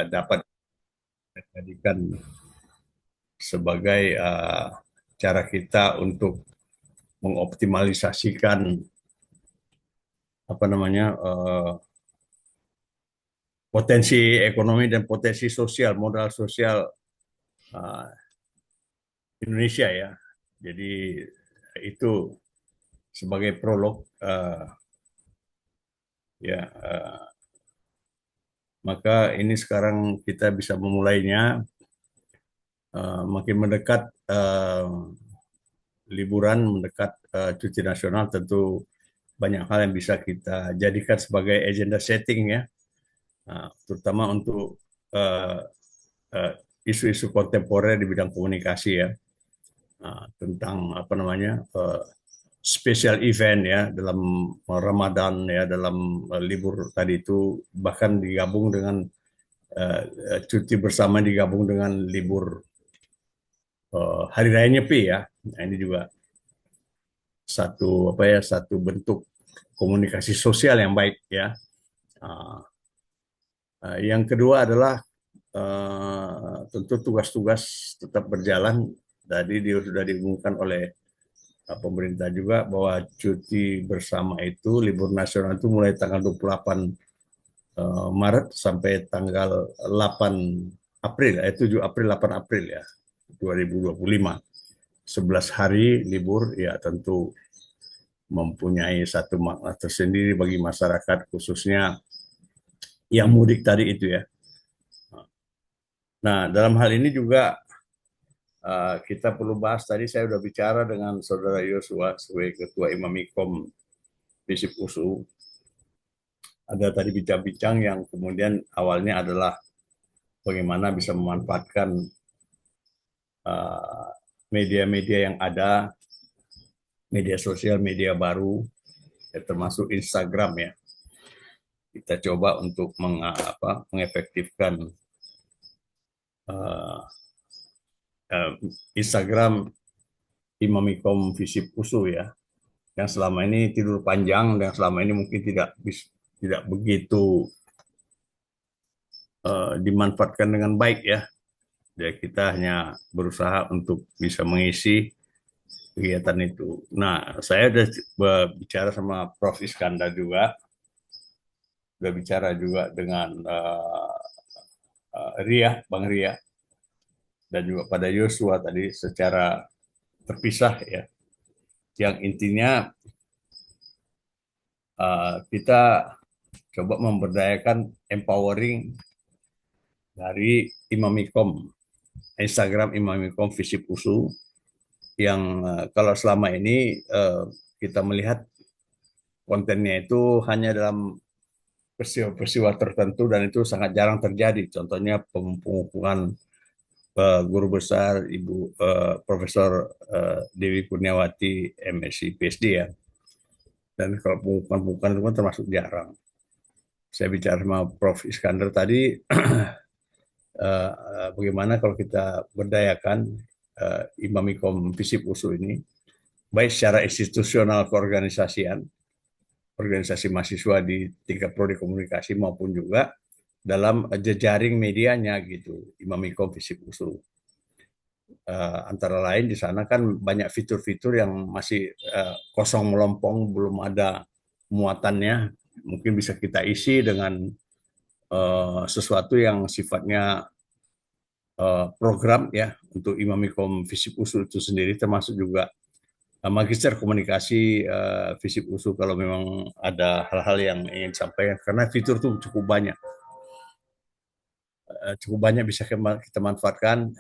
dapat dijadikan sebagai cara kita untuk mengoptimalisasikan apa namanya potensi ekonomi dan potensi sosial, modal sosial uh, Indonesia ya. Jadi itu sebagai prolog ya maka ini sekarang kita bisa memulainya makin mendekat liburan, mendekat cuti nasional tentu banyak hal yang bisa kita jadikan sebagai agenda setting ya, terutama untuk uh, uh, isu-isu kontemporer di bidang komunikasi ya, tentang apa namanya special event ya dalam Ramadan ya dalam libur tadi itu bahkan digabung dengan cuti bersama digabung dengan libur hari raya Nyepi ya. Nah, ini juga satu apa ya satu bentuk komunikasi sosial yang baik ya. Uh, yang kedua adalah tentu tugas-tugas tetap berjalan. Tadi dia sudah diumumkan oleh pemerintah juga bahwa cuti bersama itu libur nasional itu mulai tanggal 28 Maret sampai tanggal 8 April, 7 April 8 April ya 2025. 11 hari libur ya tentu mempunyai satu makna tersendiri bagi masyarakat khususnya yang mudik tadi itu ya. Nah, dalam hal ini juga kita perlu bahas tadi saya sudah bicara dengan Saudara Yosua sebagai Ketua Imamikom Visip USU. Ada tadi bincang-bincang yang kemudian awalnya adalah bagaimana bisa memanfaatkan media-media yang ada, media sosial, media baru, ya, termasuk Instagram ya. Kita coba untuk mengefektifkan uh, uh, Instagram Imamikom Visip USU ya, yang selama ini tidur panjang dan selama ini mungkin tidak begitu dimanfaatkan dengan baik ya. Jadi kita hanya berusaha untuk bisa mengisi kegiatan itu. Nah, saya sudah bicara sama Prof. Iskandar juga, sudah bicara juga dengan Ria, Bang Ria, dan juga pada Yosua tadi secara terpisah ya. Yang intinya kita coba memberdayakan empowering dari Imamikom, Instagram Imamikom Visip USU, yang kalau selama ini kita melihat kontennya itu hanya dalam peristiwa-peristiwa tertentu dan itu sangat jarang terjadi. Contohnya pengukuhan guru besar Ibu Profesor Dewi Kurniawati MSc PhD ya. Dan kalau pengukuhan itu kan termasuk jarang. Saya bicara sama Prof. Iskandar tadi, bagaimana kalau kita berdayakan Imamikom Visip USU ini, baik secara institusional keorganisasian, organisasi mahasiswa di tingkat prodi komunikasi maupun juga dalam jejaring medianya gitu, Imamikom Visip USU. Antara lain di sana kan banyak fitur-fitur yang masih kosong melompong, belum ada muatannya. Mungkin bisa kita isi dengan sesuatu yang sifatnya program ya untuk Imamikom Visip USU itu sendiri, termasuk juga Magister Komunikasi Visip USU kalau memang ada hal-hal yang ingin disampaikan, karena fitur itu cukup banyak bisa kita manfaatkan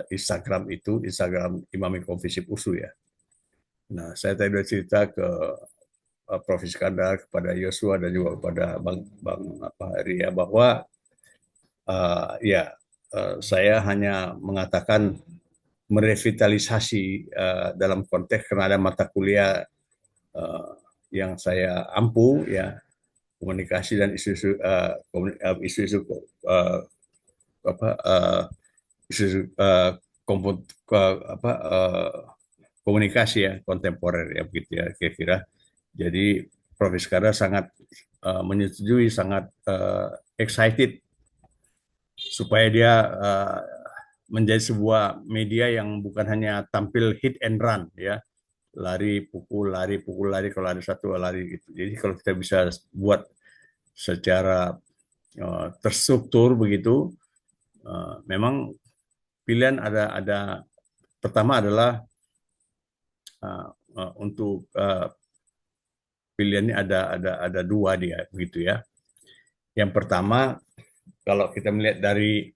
Instagram itu, Instagram Imamikom Visip USU ya. Nah, saya tadi sudah cerita ke Prof. Iskandar, kepada Yosua dan juga kepada Bang Ria bahwa ya saya hanya mengatakan merevitalisasi dalam konteks karena ada mata kuliah uh, yang saya ampu ya, komunikasi dan isu-isu isu-isu apa isu apa komunikasi ya kontemporer ya begitu ya kira-kira. Jadi Prof. Iskandar sangat menyetujui, sangat excited supaya dia menjadi sebuah media yang bukan hanya tampil hit and run ya, lari pukul lari, kalau ada satu lari gitu. Jadi kalau kita bisa buat secara terstruktur begitu, memang pilihan ada pertama adalah untuk pilihannya ada dua dia begitu ya. Yang pertama, kalau kita melihat dari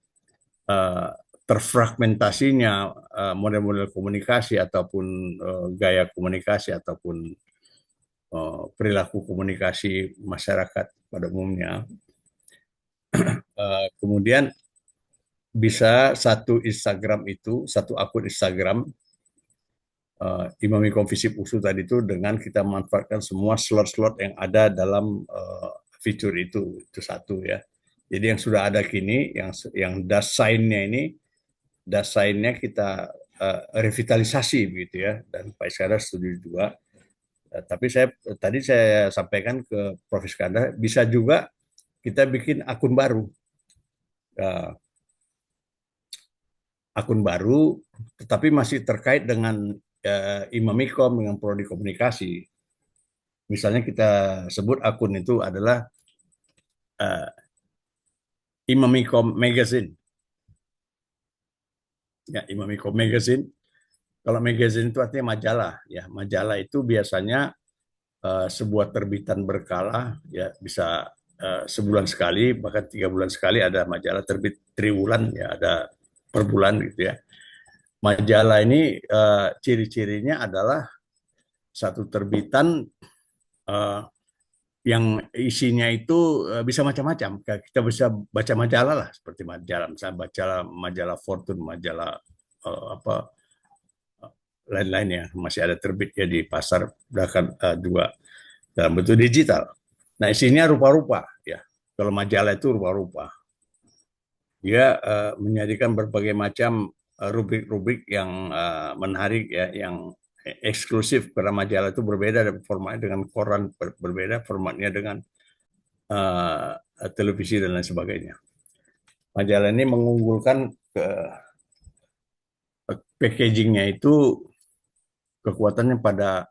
uh, terfragmentasinya model-model komunikasi ataupun gaya komunikasi ataupun perilaku komunikasi masyarakat pada umumnya, kemudian bisa satu Instagram itu, satu akun Instagram Imami Visip USU tadi itu dengan kita manfaatkan semua slot-slot yang ada dalam fitur itu satu ya. Jadi yang sudah ada kini, yang dasainnya ini, dasainnya kita revitalisasi begitu ya. Dan Pak Iskandar setuju juga. Tapi tadi saya sampaikan ke Prof. Iskandar, bisa juga kita bikin akun baru, tetapi masih terkait dengan Imamikom, dengan prodi komunikasi. Misalnya kita sebut akun itu adalah uh, Imamikom Magazine. Ya, Imamikom Magazine. Kalau magazine itu artinya majalah. Ya, majalah itu biasanya sebuah terbitan berkala, ya bisa sebulan sekali, bahkan 3 bulan sekali ada majalah terbit triwulan, ya ada per bulan gitu ya. Majalah ini ciri-cirinya adalah satu terbitan uh, yang isinya itu bisa macam-macam. Kita bisa baca majalah lah, seperti majalah, misalnya baca majalah Fortune, majalah apa lain-lain ya, masih ada terbit ya di pasar, bahkan juga dalam bentuk digital. Nah, isinya rupa-rupa ya. Kalau majalah itu rupa-rupa. Dia menyajikan berbagai macam rubrik-rubrik yang menarik ya, yang eksklusif, karena majalah itu berbeda formatnya dengan koran, berbeda formatnya dengan televisi dan lain sebagainya. Majalah ini mengunggulkan packagingnya itu, kekuatannya pada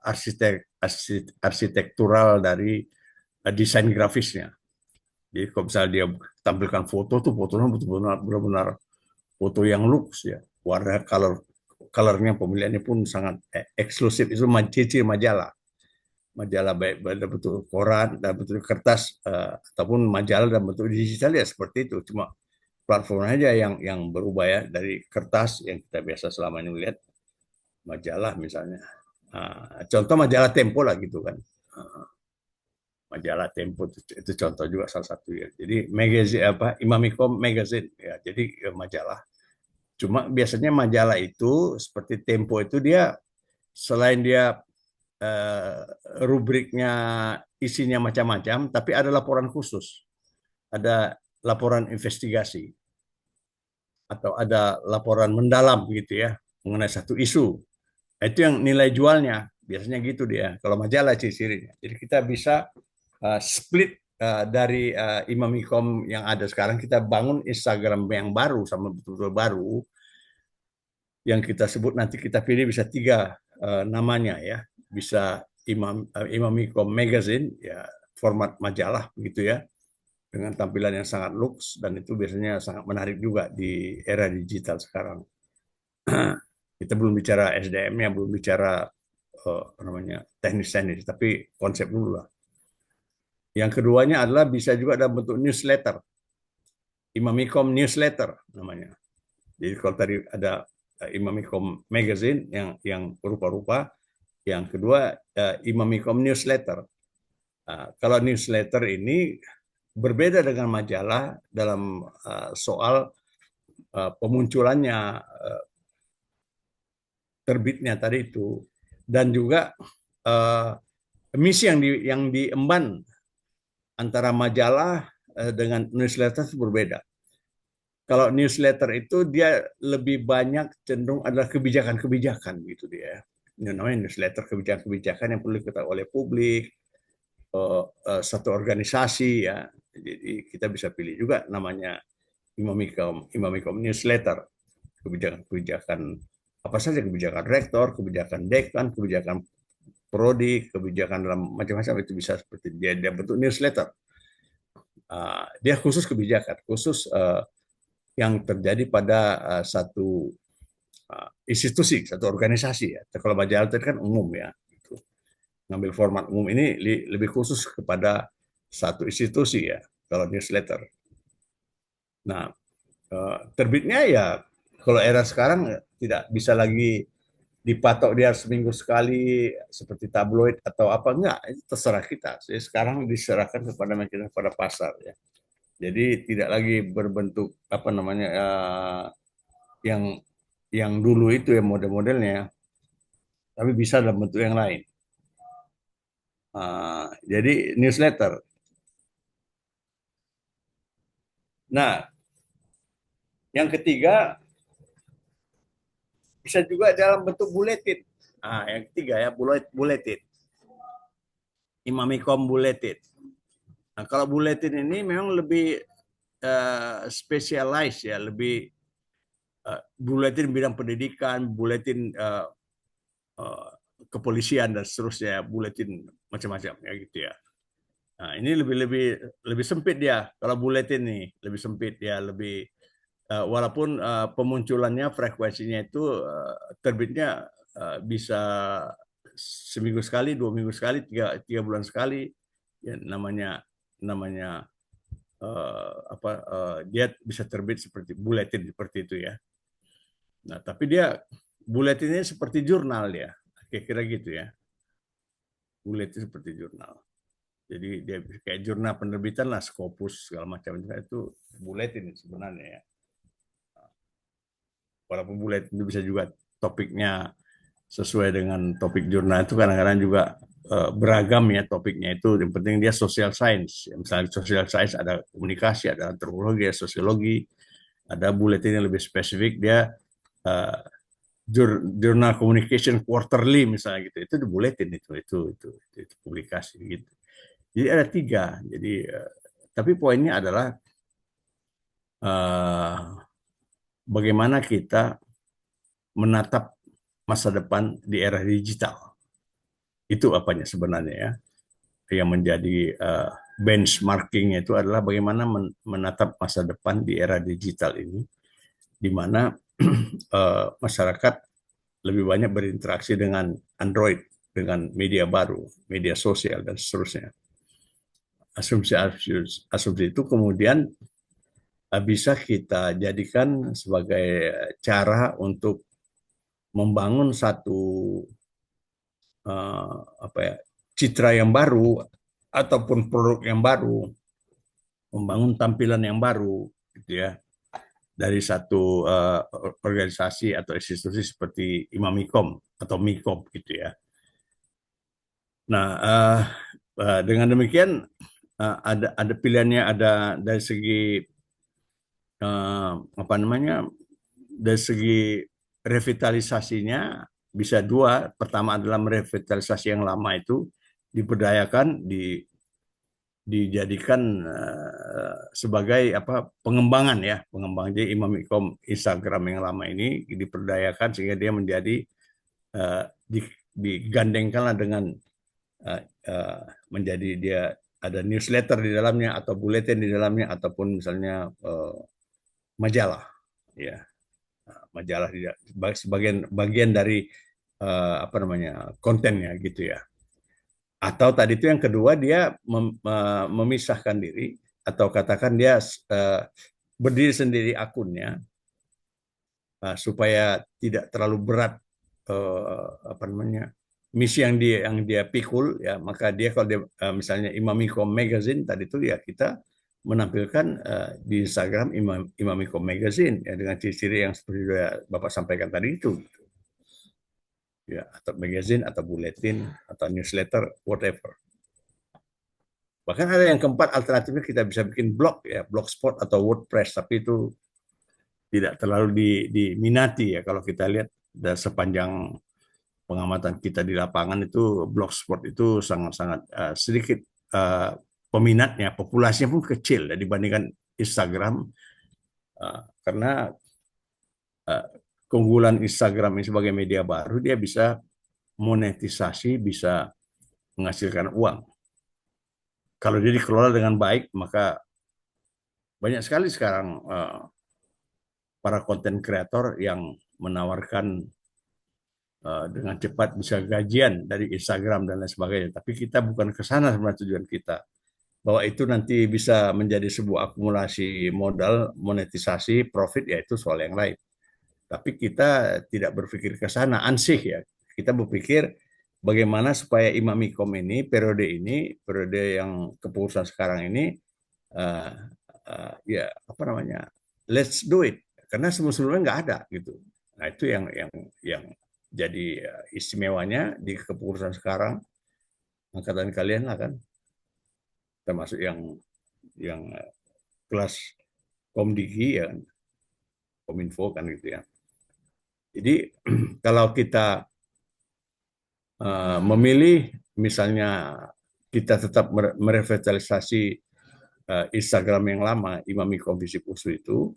arsitektural dari desain grafisnya. Jadi kalau misalnya dia tampilkan foto tuh, fotonya benar-benar foto yang lux ya, warna colornya, pemilihannya pun sangat eksklusif. Itu ciri majalah. Majalah baik dalam bentuk koran, dalam bentuk kertas, ataupun majalah dalam bentuk digital ya seperti itu. Cuma platform aja yang berubah ya, dari kertas yang kita biasa selama ini melihat majalah misalnya. Contoh majalah Tempo lah gitu kan. Majalah Tempo itu contoh juga salah satu ya. Jadi magazine apa, Imamikom Magazine ya. Jadi majalah. Cuma biasanya majalah itu seperti Tempo itu, dia selain dia eh, rubriknya isinya macam-macam, tapi ada laporan khusus, ada laporan investigasi, atau ada laporan mendalam gitu ya, mengenai satu isu. Nah, itu yang nilai jualnya biasanya gitu dia. Kalau majalah ciri-cirinya. Jadi kita bisa split dari Imamikom yang ada sekarang, kita bangun Instagram yang baru, sama betul-betul baru, yang kita sebut nanti kita pilih bisa 3 namanya ya. Bisa Imamikom Magazine ya, format majalah gitu ya, dengan tampilan yang sangat lux, dan itu biasanya sangat menarik juga di era digital sekarang. Kita belum bicara SDM-nya, belum bicara apa namanya, teknis-teknis, tapi konsep dulu lah. Yang keduanya adalah bisa juga dalam bentuk newsletter, Imamikom Newsletter namanya. Jadi kalau tadi ada Imamikom Magazine yang rupa-rupa, yang kedua Imamikom Newsletter. Kalau newsletter ini berbeda dengan majalah dalam soal pemunculannya, terbitnya tadi itu, dan juga misi yang diemban antara majalah dengan newsletter itu berbeda. Kalau newsletter itu dia lebih banyak cenderung adalah kebijakan-kebijakan gitu dia. Ini namanya newsletter, kebijakan-kebijakan yang perlu diketahui oleh publik, satu organisasi ya. Jadi kita bisa pilih juga namanya Imamikom newsletter, kebijakan-kebijakan apa saja, kebijakan rektor, kebijakan dekan, kebijakan prodi, kebijakan dalam macam-macam itu bisa seperti dia bentuk newsletter. Dia khusus kebijakan, khusus yang terjadi pada satu institusi, satu organisasi ya. Kalau majalah itu kan umum ya. Gitu. Ngambil format umum ini lebih khusus kepada satu institusi ya. Kalau newsletter. Nah, terbitnya ya kalau era sekarang tidak bisa lagi dipatok dia seminggu sekali seperti tabloid atau apa, enggak, itu terserah kita. Jadi sekarang diserahkan kepada mereka, pada pasar ya. Jadi tidak lagi berbentuk apa namanya yang dulu itu ya model-modelnya, tapi bisa dalam bentuk yang lain. Jadi newsletter. Nah, yang ketiga bisa juga dalam bentuk buletin. Yang ketiga ya buletin. Imamikom buletin. Nah, kalau buletin ini memang lebih specialized ya, lebih buletin bidang pendidikan, buletin uh, kepolisian dan seterusnya, buletin macam-macam ya gitu ya. Nah, ini lebih lebih lebih sempit dia. Kalau buletin nih lebih sempit dia, lebih walaupun pemunculannya frekuensinya itu terbitnya bisa seminggu sekali, 2 minggu sekali, tiga bulan sekali, ya namanya namanya dia bisa terbit seperti buletin seperti itu ya. Nah, tapi dia buletinnya seperti jurnal ya, kira-kira gitu ya. Buletin seperti jurnal. Jadi dia kayak jurnal penerbitan lah, Scopus segala macam itu buletin sebenarnya ya. Walaupun buletin itu bisa juga topiknya sesuai dengan topik jurnal itu kadang-kadang juga beragam ya topiknya itu. Yang penting dia social science. Misalnya social science ada komunikasi, ada antropologi, ada sosiologi, ada buletin yang lebih spesifik dia uh, jurnal communication quarterly misalnya gitu. Itu di buletin itu publikasi gitu. Jadi ada tiga. Jadi tapi poinnya adalah bagaimana kita menatap masa depan di era digital. Itu apanya sebenarnya ya. Yang menjadi benchmarkingnya itu adalah bagaimana menatap masa depan di era digital ini, di mana masyarakat lebih banyak berinteraksi dengan Android, dengan media baru, media sosial, dan seterusnya. Asumsi itu kemudian bisa kita jadikan sebagai cara untuk membangun satu citra yang baru ataupun produk yang baru, membangun tampilan yang baru, gitu ya, dari satu organisasi atau institusi seperti Imamikom atau Mikom, gitu ya. Nah, dengan demikian ada pilihannya, ada dari segi apa namanya, dari segi revitalisasinya bisa dua. Pertama adalah merevitalisasi yang lama itu, diberdayakan, dijadikan sebagai pengembangan ya, pengembangan. Jadi Imamikom Instagram yang lama ini diperdayakan sehingga dia menjadi digandengkanlah dengan menjadi dia ada newsletter di dalamnya atau buletin di dalamnya ataupun misalnya majalah ya, majalah sebagian bagian dari kontennya gitu ya. Atau tadi itu yang kedua dia memisahkan diri atau katakan dia berdiri sendiri akunnya supaya tidak terlalu berat misi yang dia pikul ya. Maka dia kalau dia misalnya Imamikom Magazine tadi itu ya, kita menampilkan di Instagram Imamikom Magazine ya, dengan ciri-ciri yang seperti Bapak sampaikan tadi itu ya, atau magazine atau buletin atau newsletter whatever. Bahkan ada yang keempat, alternatifnya kita bisa bikin blog ya, blogspot atau WordPress, tapi itu tidak terlalu diminati ya. Kalau kita lihat sepanjang pengamatan kita di lapangan itu, blogspot itu sangat-sangat sedikit peminatnya, populasinya pun kecil ya, dibandingkan Instagram Karena uh, keunggulan Instagram ini sebagai media baru, dia bisa monetisasi, bisa menghasilkan uang. Kalau dia dikelola dengan baik, maka banyak sekali sekarang para konten kreator yang menawarkan dengan cepat bisa gajian dari Instagram dan lain sebagainya. Tapi kita bukan ke sana sebenarnya tujuan kita. Bahwa itu nanti bisa menjadi sebuah akumulasi modal, monetisasi, profit, ya itu soal yang lain. Tapi kita tidak berpikir ke sana, ansih ya. Kita berpikir bagaimana supaya Imam Ikom ini, periode yang kepengurusan sekarang ini, uh, ya apa namanya, let's do it. Karena sebelum-sebelumnya nggak ada gitu. Nah itu yang jadi istimewanya di kepengurusan sekarang, angkatan kalian lah kan, termasuk yang kelas Komdigi ya, Kominfo kan gitu ya. Jadi kalau kita memilih misalnya kita tetap merevitalisasi Instagram yang lama Imami Komisi Pusu itu,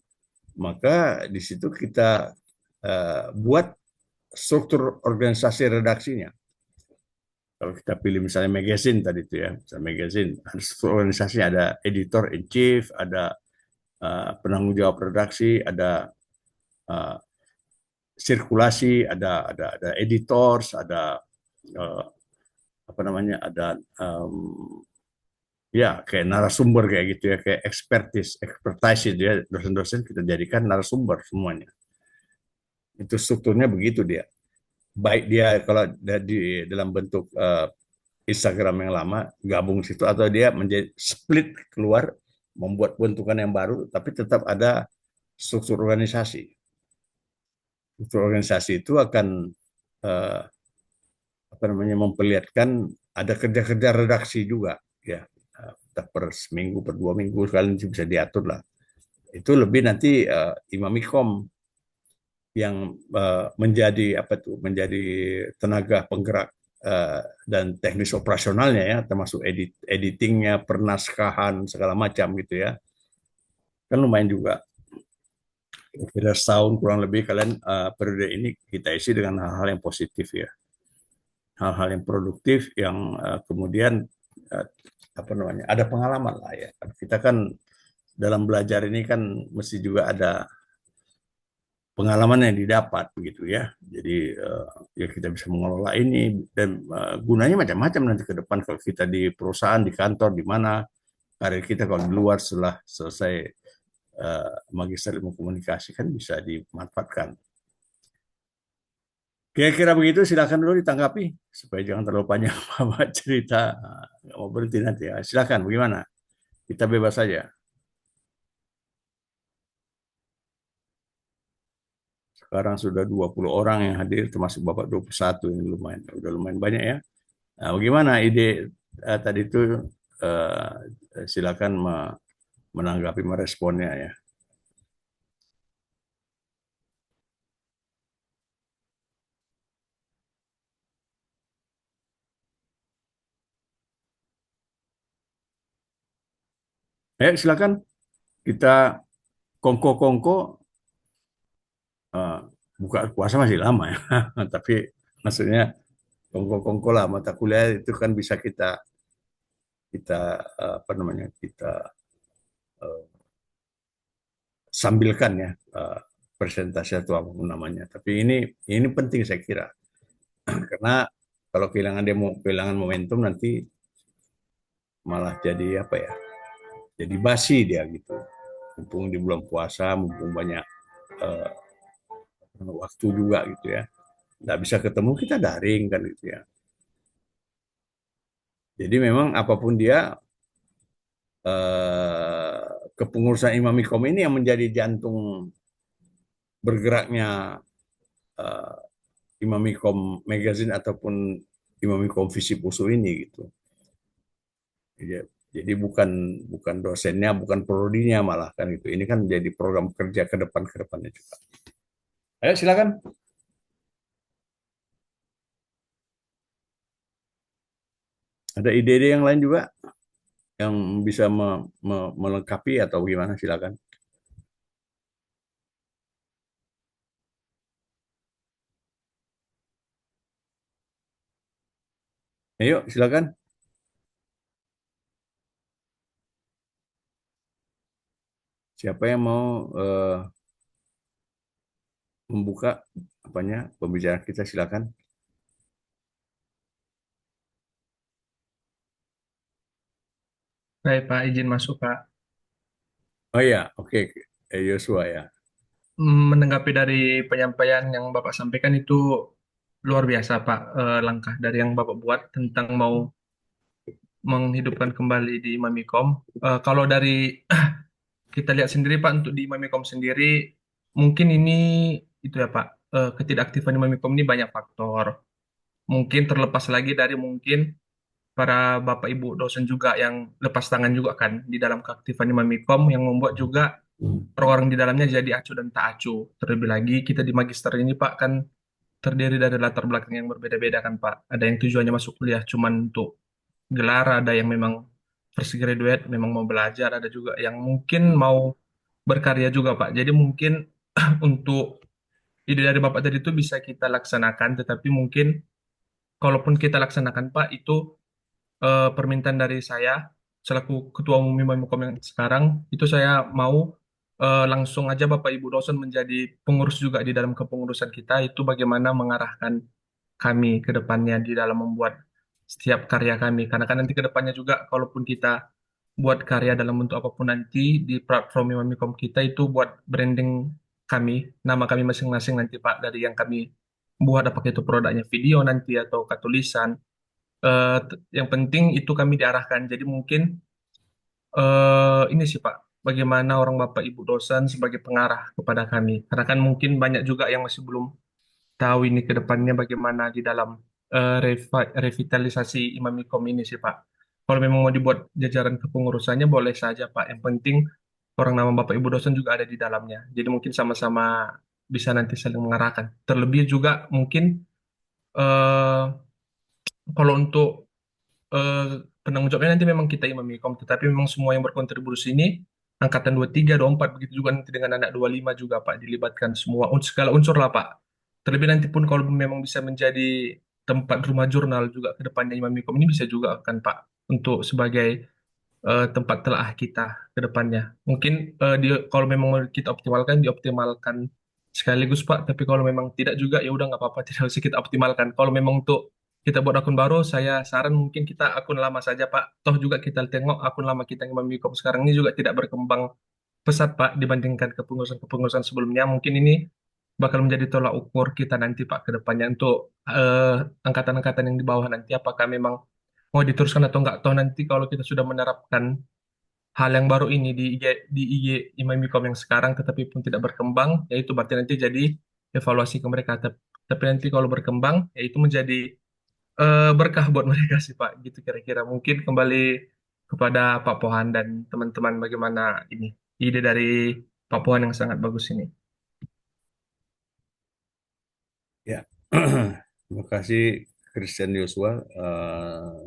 maka di situ kita buat struktur organisasi redaksinya. Kalau kita pilih misalnya magazine tadi itu ya, misalnya magazine, ada struktur organisasi, ada editor in chief, ada penanggung jawab redaksi, ada uh, sirkulasi, ada editors, ada uh, apa namanya, ada ya kayak narasumber kayak gitu ya, kayak expertise dia, dosen-dosen kita jadikan narasumber semuanya. Itu strukturnya begitu dia. Baik dia kalau di dalam bentuk Instagram yang lama gabung situ, atau dia menjadi split keluar membuat bentukan yang baru, tapi tetap ada struktur organisasi. Struktur organisasi itu akan uh, apa namanya, memperlihatkan ada kerja-kerja redaksi juga ya. Per seminggu, per 2 minggu sekali bisa diatur lah. Itu lebih nanti Imam Ikom yang menjadi apa tuh, menjadi tenaga penggerak dan teknis operasionalnya ya, termasuk editingnya, pernaskahan segala macam gitu ya. Kan lumayan juga. Kira setahun kurang lebih kalian periode ini kita isi dengan hal-hal yang positif ya, hal-hal yang produktif yang kemudian uh, apa namanya, ada pengalaman lah ya. Kita kan dalam belajar ini kan mesti juga ada pengalaman yang didapat begitu ya. Jadi ya kita bisa mengelola ini, dan gunanya macam-macam nanti ke depan kalau kita di perusahaan, di kantor, di mana karir kita kalau di luar setelah selesai magister ilmu komunikasi kan bisa dimanfaatkan. Kira-kira begitu, silakan dulu ditanggapi supaya jangan terlalu panjang Bapak cerita. Nggak mau berhenti nanti ya. Silakan, bagaimana? Kita bebas saja. Sekarang sudah 20 orang yang hadir, termasuk Bapak 21, ini lumayan, udah lumayan banyak ya. Nah, bagaimana ide tadi itu, silakan menanggapi, meresponnya ya. Ayo silakan, kita kongko-kongko, eh, buka puasa masih lama ya, tapi maksudnya kongko-kongko lah, mata kuliah itu kan bisa kita kita apa namanya, kita eh, sambilkan ya, presentasi atau apa namanya. Tapi ini penting saya kira, karena kalau kehilangan momentum nanti malah jadi apa ya? Jadi basi dia gitu. Mumpung di bulan puasa, mumpung banyak uh, waktu juga gitu ya. Nggak bisa ketemu, kita daring kan gitu ya. Jadi memang apapun dia, kepengurusan Imam Ikom ini yang menjadi jantung bergeraknya uh, Imam Ikom Magazine ataupun Imam Ikom Visi Pusu ini gitu. Jadi bukan bukan dosennya, bukan prodinya malah kan itu. Ini kan jadi program kerja ke depannya juga. Ayo silakan. Ada ide-ide yang lain juga yang bisa melengkapi atau gimana, silakan. Ayo, silakan. Siapa yang mau membuka apanya pembicaraan kita, silakan. Baik Pak, izin masuk Pak. Oh ya, oke. Yosua ya. Menanggapi dari penyampaian yang Bapak sampaikan itu luar biasa Pak, langkah dari yang Bapak buat tentang mau menghidupkan kembali di Mamikom. Kalau dari kita lihat sendiri Pak, untuk di Mamikom sendiri, mungkin ini itu ya Pak, ketidakaktifan di Mamikom ini banyak faktor. Mungkin terlepas lagi dari mungkin para Bapak Ibu dosen juga yang lepas tangan juga kan di dalam keaktifan di Mamikom yang membuat juga orang-orang di dalamnya jadi acuh dan tak acuh. Terlebih lagi kita di magister ini Pak kan terdiri dari latar belakang yang berbeda-beda kan Pak. Ada yang tujuannya masuk kuliah cuman untuk gelar, ada yang memang fresh graduate, memang mau belajar, ada juga yang mungkin mau berkarya juga Pak. Jadi mungkin untuk ide dari Bapak tadi itu bisa kita laksanakan, tetapi mungkin kalaupun kita laksanakan Pak, itu permintaan dari saya selaku Ketua Umum Mimkom yang sekarang itu saya mau langsung aja Bapak Ibu dosen menjadi pengurus juga di dalam kepengurusan kita itu bagaimana mengarahkan kami ke depannya di dalam membuat setiap karya kami karena kan nanti ke depannya juga kalaupun kita buat karya dalam bentuk apapun nanti di platform Mimkom kita itu buat branding kami, nama kami masing-masing nanti Pak dari yang kami buat apakah itu produknya video nanti atau tulisan. Yang penting itu kami diarahkan. Jadi mungkin ini sih Pak, bagaimana orang Bapak Ibu dosen sebagai pengarah kepada kami. Karena kan mungkin banyak juga yang masih belum tahu ini ke depannya bagaimana di dalam revitalisasi Imamikom ini sih Pak. Kalau memang mau dibuat jajaran kepengurusannya boleh saja Pak. Yang penting orang nama Bapak Ibu dosen juga ada di dalamnya. Jadi mungkin sama-sama bisa nanti saling mengarahkan. Terlebih juga mungkin eh, kalau untuk eh, penanggung jawabnya nanti memang kita Imam Mikom, tetapi memang semua yang berkontribusi ini angkatan 23, 24, begitu juga nanti dengan anak 25 juga Pak, dilibatkan semua segala unsur lah Pak. Terlebih nanti pun kalau memang bisa menjadi tempat rumah jurnal juga ke depannya Imam Mikom ini bisa juga kan Pak untuk sebagai tempat telaah kita ke depannya. Mungkin kalau memang mau kita optimalkan, dioptimalkan sekaligus Pak. Tapi kalau memang tidak juga ya udah nggak apa-apa, tidak usah kita optimalkan. Kalau memang untuk kita buat akun baru, saya saran mungkin kita akun lama saja Pak. Toh juga kita tengok akun lama kita yang Memikom sekarang ini juga tidak berkembang pesat Pak dibandingkan kepengurusan-kepengurusan sebelumnya. Mungkin ini bakal menjadi tolak ukur kita nanti Pak ke depannya untuk angkatan-angkatan yang di bawah nanti apakah memang mau diteruskan atau enggak. Toh nanti kalau kita sudah menerapkan hal yang baru ini di IG Imamikom yang sekarang tetapi pun tidak berkembang, yaitu berarti nanti jadi evaluasi ke mereka. Tapi nanti kalau berkembang, yaitu menjadi berkah buat mereka sih Pak. Gitu kira-kira. Mungkin kembali kepada Pak Pohan dan teman-teman bagaimana ini ide dari Pak Pohan yang sangat bagus ini. Ya, terima kasih Christian Joshua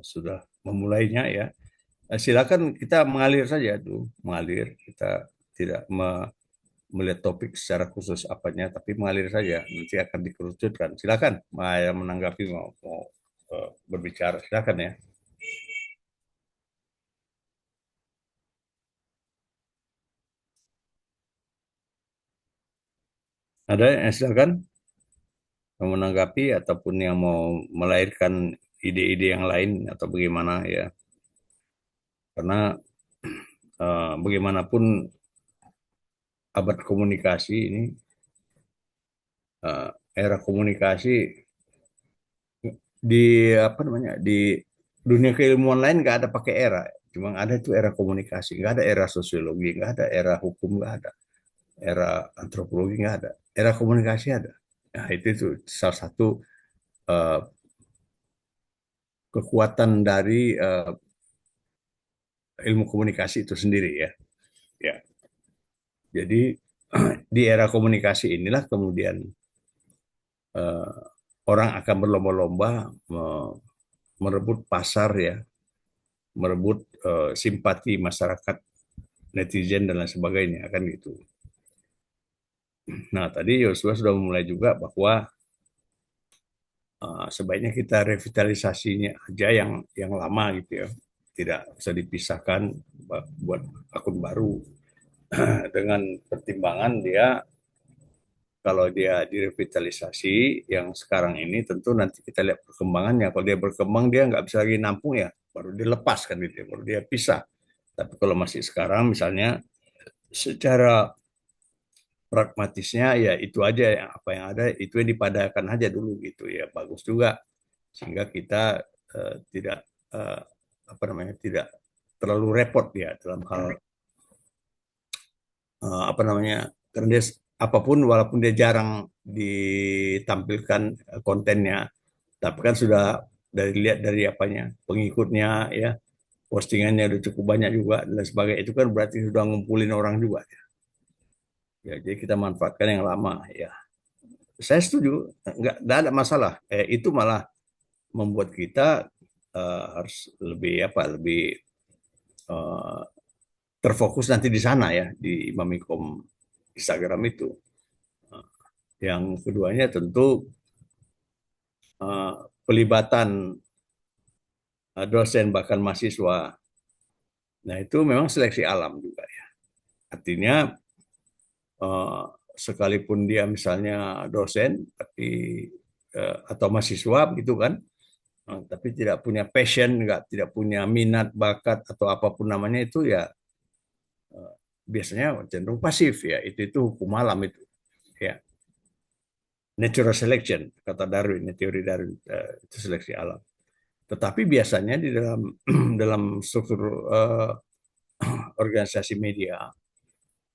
sudah memulainya ya. Silakan kita mengalir saja tuh, mengalir. Kita tidak melihat topik secara khusus apanya, tapi mengalir saja. Nanti akan dikerucutkan. Silakan, yang menanggapi mau berbicara. Silakan ya. Ada yang silakan mau menanggapi ataupun yang mau melahirkan ide-ide yang lain atau bagaimana ya. Karena bagaimanapun abad komunikasi ini, era komunikasi di apa namanya di dunia keilmuan lain nggak ada pakai era, cuma ada itu era komunikasi, nggak ada era sosiologi, nggak ada era hukum, nggak ada era antropologi, nggak ada era komunikasi ada. Nah itu salah satu uh, kekuatan dari ilmu komunikasi itu sendiri ya. Ya, jadi di era komunikasi inilah kemudian uh, orang akan berlomba-lomba merebut pasar ya, merebut simpati masyarakat, netizen dan lain sebagainya kan gitu. Nah tadi Yosua sudah memulai juga bahwa sebaiknya kita revitalisasinya aja yang lama gitu ya, tidak bisa dipisahkan buat akun baru. Dengan pertimbangan dia, kalau dia direvitalisasi yang sekarang ini, tentu nanti kita lihat perkembangannya. Kalau dia berkembang, dia nggak bisa lagi nampung ya, baru dilepas kan gitu ya, baru dia pisah. Tapi kalau masih sekarang misalnya, secara pragmatisnya ya itu aja, yang apa yang ada itu yang dipadatkan aja dulu gitu ya, bagus juga, sehingga kita tidak eh, apa namanya, tidak terlalu repot ya dalam hal apa namanya, karena dia apapun walaupun dia jarang ditampilkan kontennya, tapi kan sudah dari lihat dari apanya, pengikutnya ya, postingannya udah cukup banyak juga dan sebagainya, itu kan berarti sudah ngumpulin orang juga ya, jadi kita manfaatkan yang lama ya. Saya setuju, nggak ada masalah. Itu malah membuat kita harus lebih apa, lebih eh, terfokus nanti di sana ya, di Mamikom Instagram itu. Yang keduanya tentu eh, pelibatan dosen bahkan mahasiswa. Nah itu memang seleksi alam juga ya. Artinya eh, sekalipun dia misalnya dosen tapi atau mahasiswa gitu kan, tapi tidak punya passion, nggak, tidak punya minat, bakat atau apapun namanya itu ya, biasanya cenderung pasif ya. Itu hukum alam itu ya, natural selection kata Darwin, teori Darwin, itu seleksi alam. Tetapi biasanya di dalam dalam struktur organisasi media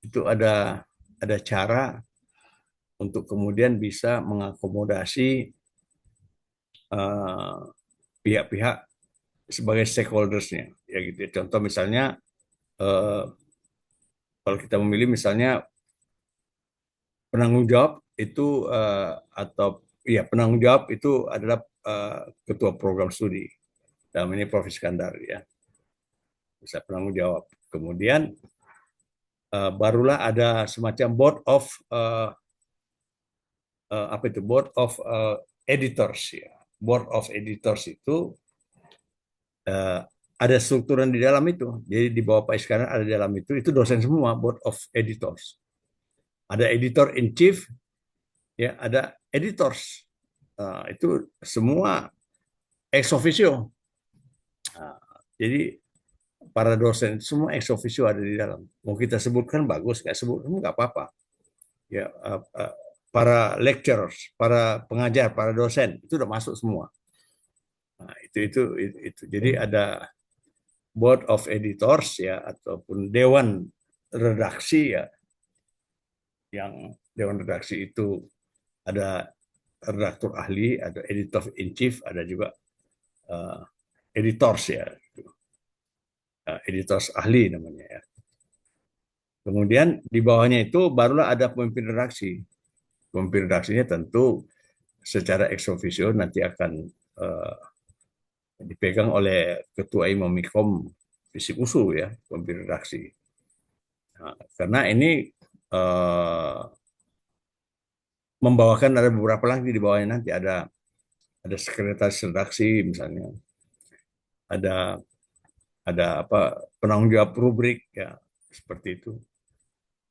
itu ada cara untuk kemudian bisa mengakomodasi uh, pihak-pihak sebagai stakeholdersnya ya gitu ya. Contoh misalnya uh, kalau kita memilih misalnya penanggung jawab itu atau ya, penanggung jawab itu adalah ketua program studi, dalam ini Prof. Iskandar ya, bisa penanggung jawab. Kemudian barulah ada semacam board of apa itu, board of editors ya. Board of editors itu uh, ada strukturan di dalam itu. Jadi di bawah Pak Iskandar ada di dalam itu dosen semua, board of editors. Ada editor in chief, ya ada editors. Itu semua ex officio. Nah, jadi para dosen itu semua ex officio ada di dalam. Mau kita sebutkan bagus, nggak sebut nggak apa-apa. Ya, para lecturers, para pengajar, para dosen itu udah masuk semua. Nah, itu. Jadi ada board of editors ya, ataupun dewan redaksi ya, yang dewan redaksi itu ada redaktur ahli, ada editor in chief, ada juga uh, editors ya, editors ahli namanya ya. Kemudian di bawahnya itu barulah ada pemimpin redaksi. Pemimpin redaksinya tentu secara ex officio nanti akan uh, dipegang oleh ketua Imam Mikom Visi Usul ya, pemimpin redaksi. Nah, karena ini uh, membawakan ada beberapa lagi di bawahnya, nanti ada sekretaris redaksi misalnya, ada apa, penanggung jawab rubrik ya, seperti itu,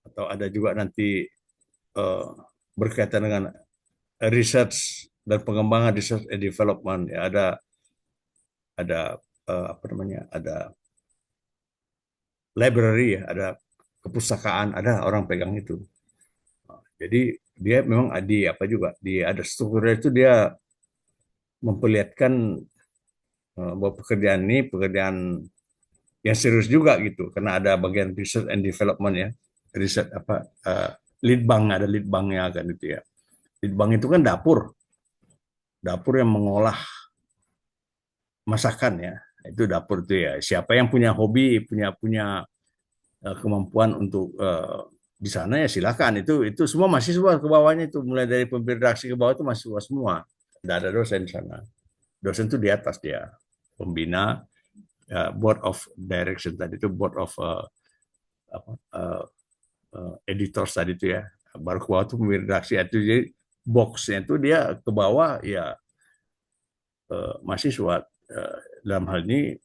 atau ada juga nanti uh, berkaitan dengan research dan pengembangan, research and development ya, ada apa namanya, ada library ya, ada kepustakaan, ada orang pegang itu. Jadi dia memang di apa juga, dia ada strukturnya itu, dia memperlihatkan bahwa pekerjaan ini pekerjaan yang serius juga gitu, karena ada bagian research and development ya, riset apa, lead bank, ada lead banknya kan itu ya. Lead bank itu kan dapur yang mengolah masakan ya, itu dapur itu ya. Siapa yang punya hobi, punya punya kemampuan untuk di sana ya silakan, itu semua mahasiswa ke bawahnya, itu mulai dari pemimpin redaksi ke bawah itu mahasiswa semua, tidak ada dosen di sana. Dosen itu di atas dia, pembina, board of direction tadi itu, board of apa, editor tadi itu ya, baru ke bawah itu pemimpin redaksi itu. Jadi boxnya itu dia ke bawah ya, mahasiswa, dalam hal ini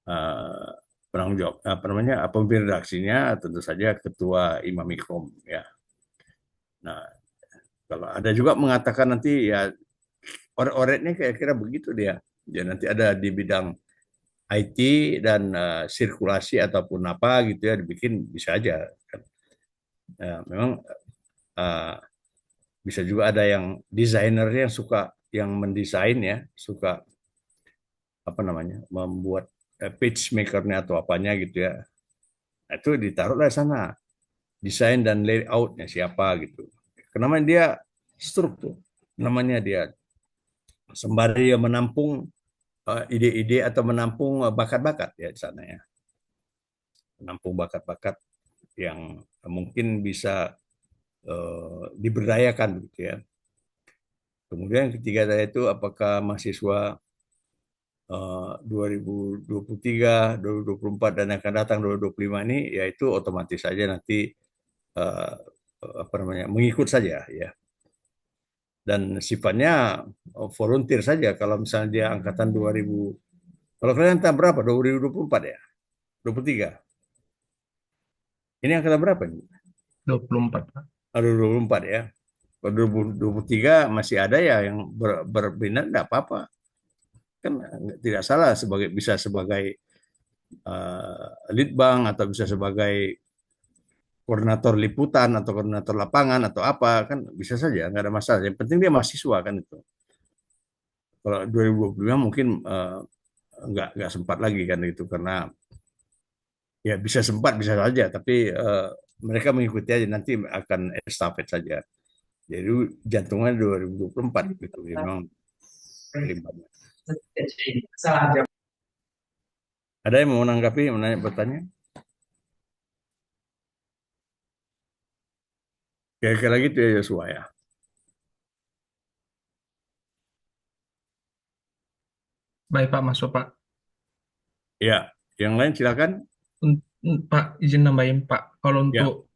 uh, penanggung jawab apa namanya pemimpin redaksinya tentu saja ketua Imamikom ya. Nah, kalau ada juga mengatakan nanti ya oret-oretnya kira-kira begitu dia. Dia nanti ada di bidang IT dan sirkulasi ataupun apa gitu ya dibikin bisa aja. Memang uh, bisa juga ada yang desainernya yang suka yang mendesain ya, suka apa namanya membuat page makernya atau apanya gitu ya. Nah, itu ditaruhlah di sana desain dan layoutnya siapa gitu. Kenapa dia struktur, namanya dia sembari menampung ide-ide atau menampung bakat-bakat ya di sana ya, menampung bakat-bakat yang mungkin bisa diberdayakan gitu ya. Kemudian ketiga tadi itu apakah mahasiswa 2023, 2024 dan yang akan datang 2025 ini yaitu otomatis saja nanti uh, apa namanya mengikut saja ya dan sifatnya volunteer saja kalau misalnya dia angkatan 2000 kalau kalian tahun berapa 2024 ya 23 ini angkatan berapa nih 24 Pak. 2024 ya kalau 2023 masih ada ya yang berminat nggak apa-apa kan tidak salah sebagai bisa sebagai lead bank atau bisa sebagai koordinator liputan atau koordinator lapangan atau apa kan bisa saja nggak ada masalah yang penting dia mahasiswa kan itu kalau 2025 mungkin nggak sempat lagi kan itu karena ya bisa sempat bisa saja tapi mereka mengikuti aja nanti akan estafet saja jadi jantungnya 2024 gitu memang rimbannya. Ada yang mau menanggapi menanya bertanya kira-kira gitu ya Yosua ya. Baik Pak, masuk Pak. Ya yang lain silakan. Pak, izin nambahin Pak. Kalau untuk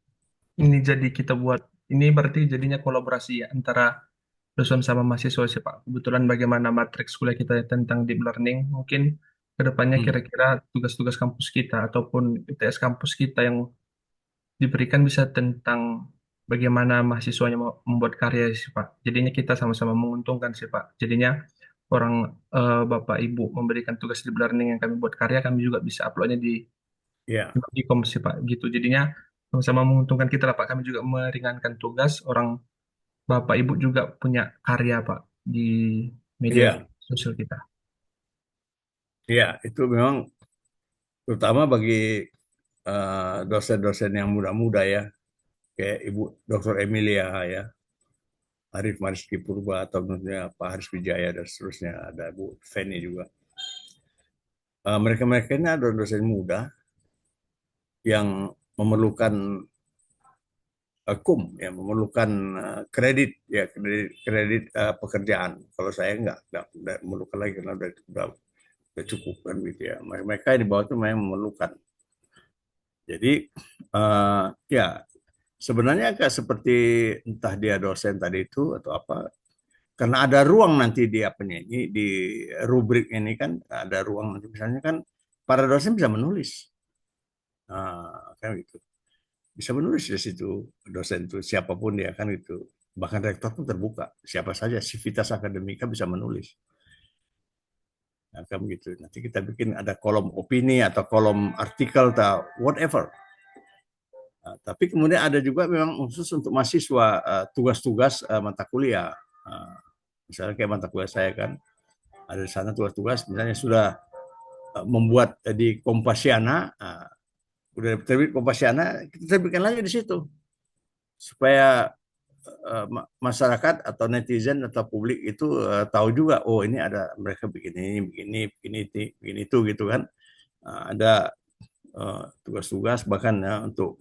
Ya. ini jadi kita buat, ini berarti jadinya kolaborasi ya antara dosen sama mahasiswa sih Pak. Kebetulan bagaimana matriks kuliah kita tentang deep learning, mungkin kedepannya Hmm. kira-kira tugas-tugas kampus kita ataupun UTS kampus kita yang diberikan bisa tentang bagaimana mahasiswanya mau membuat karya sih Pak. Jadinya kita sama-sama menguntungkan sih Pak. Jadinya orang Bapak Ibu memberikan tugas deep learning yang kami buat karya, kami juga bisa uploadnya Ya. di komisi Pak. Gitu. Jadinya sama-sama menguntungkan kita lah Pak. Kami juga meringankan tugas orang Bapak Ibu juga punya karya Pak di media Ya. sosial kita. Ya itu memang terutama bagi dosen-dosen yang muda-muda ya kayak Ibu Dr. Emilia ya Arif Mariski Purba atau misalnya Pak Haris Wijaya dan seterusnya ada Bu Feni juga mereka-mereka ini adalah dosen muda yang memerlukan ya memerlukan kredit ya kredit pekerjaan kalau saya nggak memerlukan lagi karena udah cukup kan gitu ya mereka di bawah itu memang memerlukan jadi ya sebenarnya agak seperti entah dia dosen tadi itu atau apa karena ada ruang nanti di apanya ini di rubrik ini kan ada ruang nanti misalnya kan para dosen bisa menulis kan gitu bisa menulis di situ dosen itu siapapun dia kan itu bahkan rektor pun terbuka siapa saja sivitas akademika bisa menulis nah, kan begitu nanti kita bikin ada kolom opini atau kolom artikel atau whatever. Nah, tapi kemudian ada juga memang khusus untuk mahasiswa tugas-tugas mata kuliah. Misalnya kayak mata kuliah saya kan ada di sana tugas-tugas misalnya sudah membuat di Kompasiana, udah terbit Kompasiana, kita terbitkan lagi di situ supaya masyarakat atau netizen atau publik itu tahu juga oh ini ada mereka bikin ini begini itu gitu kan. Ada tugas-tugas bahkan ya, untuk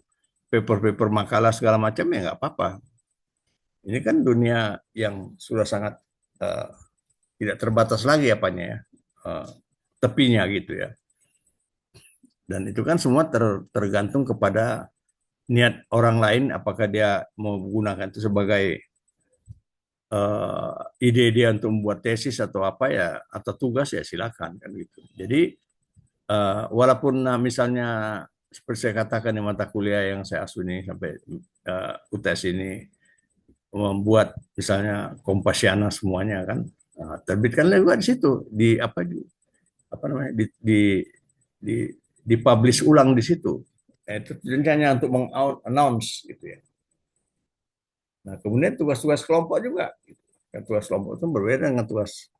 paper-paper makalah segala macam ya nggak apa-apa. Ini kan dunia yang sudah sangat uh, tidak terbatas lagi apanya ya, tepinya gitu ya. Dan itu kan semua tergantung kepada niat orang lain, apakah dia mau menggunakan itu sebagai ide dia untuk membuat tesis atau apa ya atau tugas ya silakan kan gitu. Jadi walaupun misalnya seperti saya katakan di mata kuliah yang saya asuh ini sampai UTS ini membuat misalnya Kompasiana semuanya kan, terbitkan juga di situ di apa namanya di dipublish ulang di situ. Itu tujuannya untuk mengannounce gitu ya. Nah, kemudian tugas-tugas kelompok juga. Kan tugas kelompok itu berbeda dengan tugas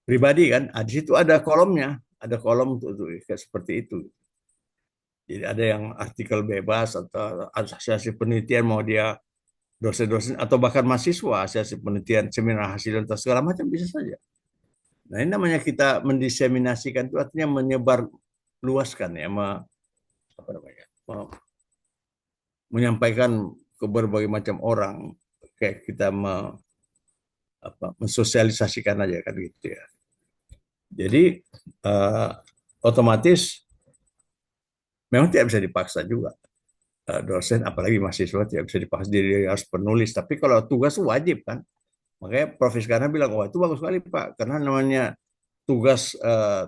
pribadi kan. Di situ ada kolomnya, ada kolom untuk kayak seperti itu. Jadi ada yang artikel bebas atau asosiasi penelitian mau dia dosen-dosen atau bahkan mahasiswa asosiasi penelitian seminar hasil dan segala macam bisa saja. Nah, ini namanya kita mendiseminasikan itu artinya menyebar luaskan ya, apa namanya, menyampaikan ke berbagai macam orang kayak kita mensosialisasikan aja kan gitu ya. Jadi uh, otomatis memang tidak bisa dipaksa juga dosen apalagi mahasiswa tidak bisa dipaksa diri harus penulis. Tapi kalau tugas wajib kan, makanya Prof. Iskandar bilang wah itu bagus sekali Pak karena namanya tugas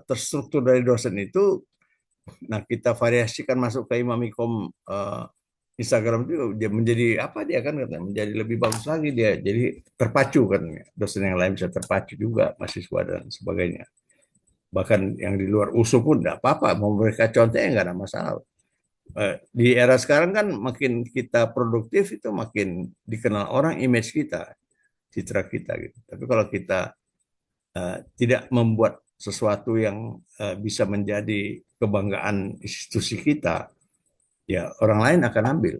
terstruktur dari dosen itu, nah kita variasikan masuk ke Imamikom Instagram itu dia menjadi apa dia kan katanya menjadi lebih bagus lagi dia jadi terpacu kan dosen yang lain bisa terpacu juga mahasiswa dan sebagainya bahkan yang di luar USU pun tidak apa-apa mau mereka contohnya nggak ada masalah. Di era sekarang kan makin kita produktif itu makin dikenal orang image kita citra kita gitu tapi kalau kita tidak membuat sesuatu yang bisa menjadi kebanggaan institusi kita ya orang lain akan ambil.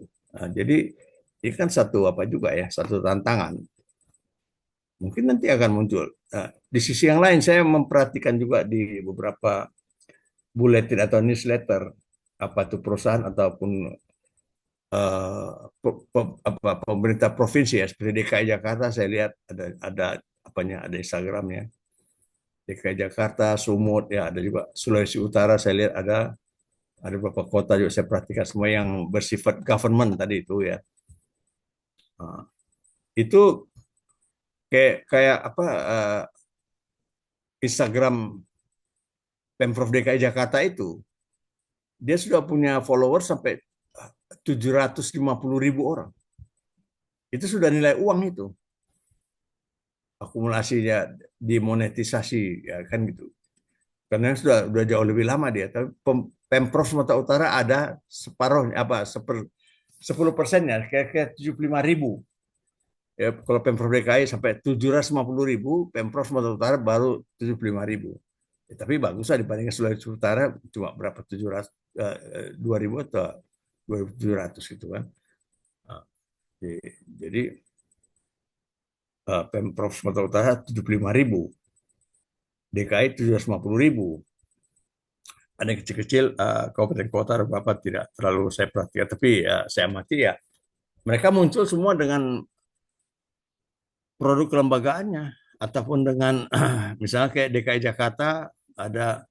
Jadi ini kan satu apa juga ya satu tantangan mungkin nanti akan muncul. Di sisi yang lain saya memperhatikan juga di beberapa bulletin atau newsletter apa itu perusahaan ataupun uh, apa, pemerintah provinsi ya seperti DKI Jakarta saya lihat ada apanya ada Instagramnya DKI Jakarta Sumut ya ada juga Sulawesi Utara saya lihat ada beberapa kota juga saya perhatikan semua yang bersifat government tadi itu ya. Nah, itu kayak kayak apa Instagram Pemprov DKI Jakarta itu dia sudah punya follower sampai 750.000 orang. Itu sudah nilai uang itu. Akumulasinya dimonetisasi ya kan gitu. Karena sudah jauh lebih lama dia. Tapi Pemprov Sumatera Utara ada separuh apa 10%-nya kayak 75.000. Ya, kalau Pemprov DKI sampai 750.000, Pemprov Sumatera Utara baru 75.000. Ya, tapi bagus lah dibandingkan Sulawesi Utara cuma berapa 700 2.000 atau 2.700 gitu kan. Nah, jadi Pemprov Sumatera Utara 75.000, DKI 750.000. Ada yang kecil-kecil kabupaten kota beberapa tidak terlalu saya perhatikan, tapi ya, saya amati ya mereka muncul semua dengan produk kelembagaannya ataupun dengan misalnya kayak DKI Jakarta ada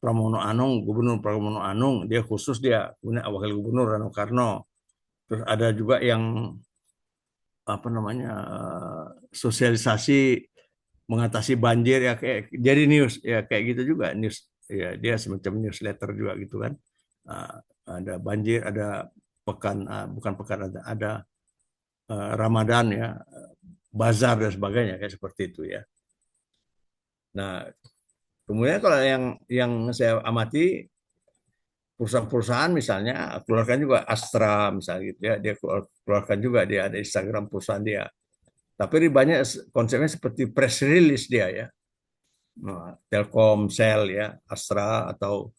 Pramono Anung, Gubernur Pramono Anung, dia khusus dia punya wakil gubernur Rano Karno. Terus ada juga yang apa namanya sosialisasi mengatasi banjir ya kayak jadi news ya kayak gitu juga news ya dia semacam newsletter juga gitu kan. Uh, ada banjir ada pekan bukan pekan ada Ramadan ya bazar dan sebagainya kayak seperti itu ya. Nah kemudian kalau yang saya amati perusahaan-perusahaan misalnya keluarkan juga Astra misalnya gitu ya dia keluarkan juga dia ada Instagram perusahaan dia tapi banyak konsepnya seperti press release dia ya. Nah, Telkomsel ya Astra atau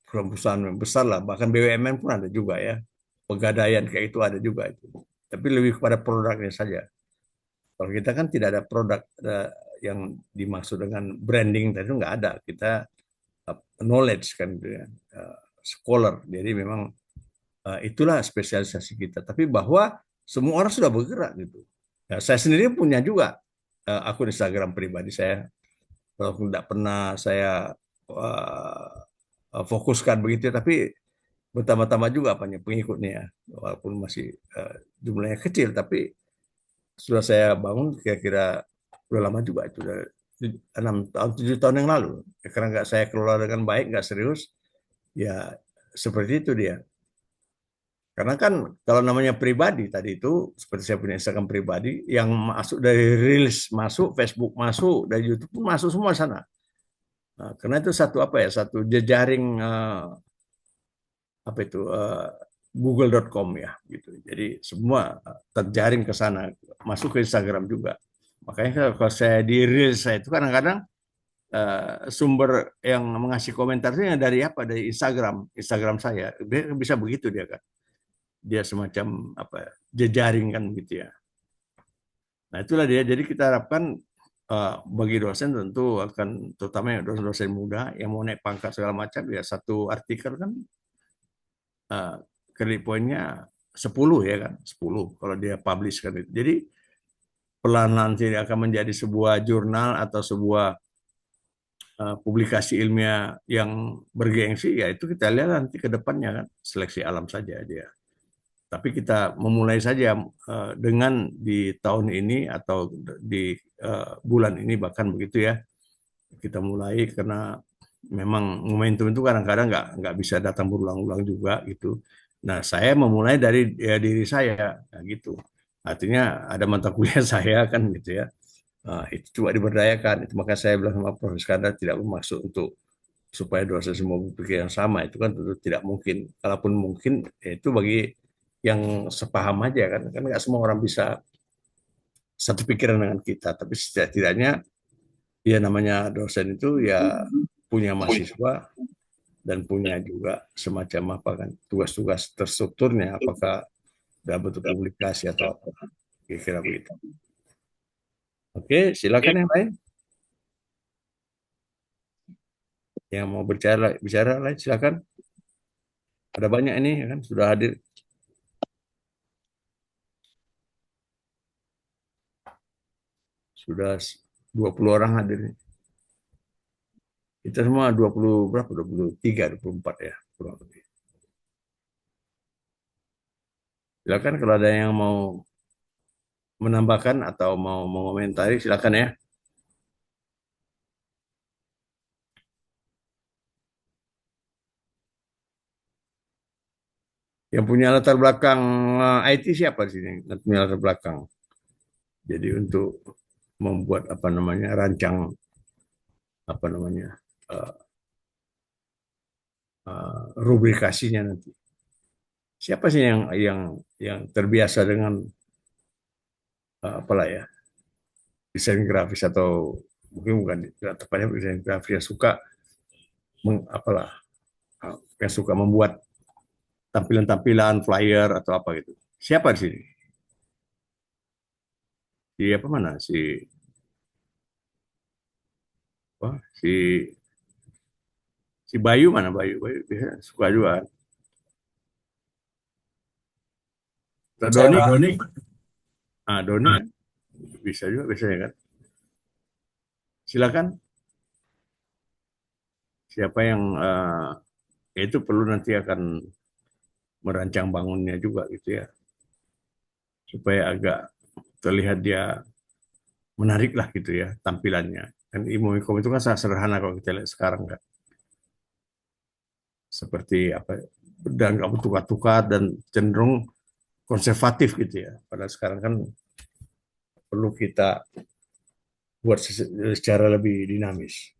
perusahaan yang besar lah bahkan BUMN pun ada juga ya pegadaian kayak itu ada juga itu tapi lebih kepada produknya saja kalau kita kan tidak ada produk yang dimaksud dengan branding tadi nggak ada kita knowledge kan gitu ya scholar jadi memang itulah spesialisasi kita tapi bahwa semua orang sudah bergerak gitu ya, saya sendiri punya juga akun Instagram pribadi saya walaupun tidak pernah saya fokuskan begitu tapi bertambah-tambah juga apanya pengikutnya walaupun masih jumlahnya kecil tapi sudah saya bangun kira-kira udah lama juga itu, udah 6 tahun 7 tahun yang lalu. Ya, karena nggak saya kelola dengan baik, nggak serius, ya seperti itu dia. Karena kan kalau namanya pribadi tadi itu, seperti saya punya Instagram pribadi, yang masuk dari Reels masuk, Facebook masuk, dari YouTube pun masuk semua sana. Nah, karena itu satu apa ya, satu jejaring apa itu google.com ya gitu. Jadi semua terjaring ke sana, masuk ke Instagram juga. Makanya kalau saya di Reels saya itu kadang-kadang sumber yang mengasih komentarnya dari apa? Dari Instagram saya. Dia bisa begitu dia kan. Dia semacam apa ya, jejaring kan gitu ya. Nah, itulah dia. Jadi kita harapkan bagi dosen tentu akan, terutama yang dosen-dosen muda yang mau naik pangkat segala macam, ya satu artikel kan uh, credit poinnya 10 ya kan, 10 kalau dia publish kan itu. Jadi pelan nanti akan menjadi sebuah jurnal atau sebuah publikasi ilmiah yang bergengsi, ya itu kita lihat nanti ke depannya kan, seleksi alam saja dia. Tapi kita memulai saja dengan di tahun ini atau di bulan ini bahkan begitu ya. Kita mulai karena memang momentum itu kadang-kadang nggak bisa datang berulang-ulang juga gitu. Nah, saya memulai dari ya, diri saya, nah, gitu. Artinya ada mata kuliah saya kan gitu ya. Itu coba diberdayakan. Itu maka saya bilang sama Prof. Iskandar, tidak bermaksud untuk supaya dosen semua berpikir yang sama. Itu kan tentu tidak mungkin. Kalaupun mungkin, ya itu bagi yang sepaham aja kan. Kan nggak semua orang bisa satu pikiran dengan kita. Tapi setidaknya ya namanya dosen itu ya punya mahasiswa dan punya juga semacam apa kan tugas-tugas terstrukturnya, apakah dalam bentuk publikasi atau apa, kira-kira begitu. Oke, silakan yang lain, yang mau bicara bicara lain silakan. Ada banyak ini ya kan sudah hadir, sudah 20 orang hadir. Kita semua 20 berapa? 23, 24 ya kurang lebih. Silakan kalau ada yang mau menambahkan atau mau mengomentari silakan ya. Yang punya latar belakang IT siapa di sini? Yang punya latar belakang. Jadi untuk membuat apa namanya rancang apa namanya uh, rubrikasinya nanti. Siapa sih yang terbiasa dengan apalah ya desain grafis atau mungkin bukan tepatnya desain grafis yang suka apalah yang suka membuat tampilan-tampilan flyer atau apa gitu. Siapa di sini? Si apa mana? Si Bayu mana Bayu? Bayu biasa suka juga. Saya Doni, Pak Doni. Doni kan bisa juga biasanya kan. Silakan. Siapa yang itu perlu nanti akan merancang bangunnya juga gitu ya, supaya agak terlihat dia menarik lah gitu ya tampilannya. Dan Imomikom itu kan sangat sederhana kalau kita lihat sekarang kan, seperti apa dan nggak bertukar-tukar dan cenderung konservatif gitu ya. Pada sekarang kan perlu kita buat secara lebih dinamis.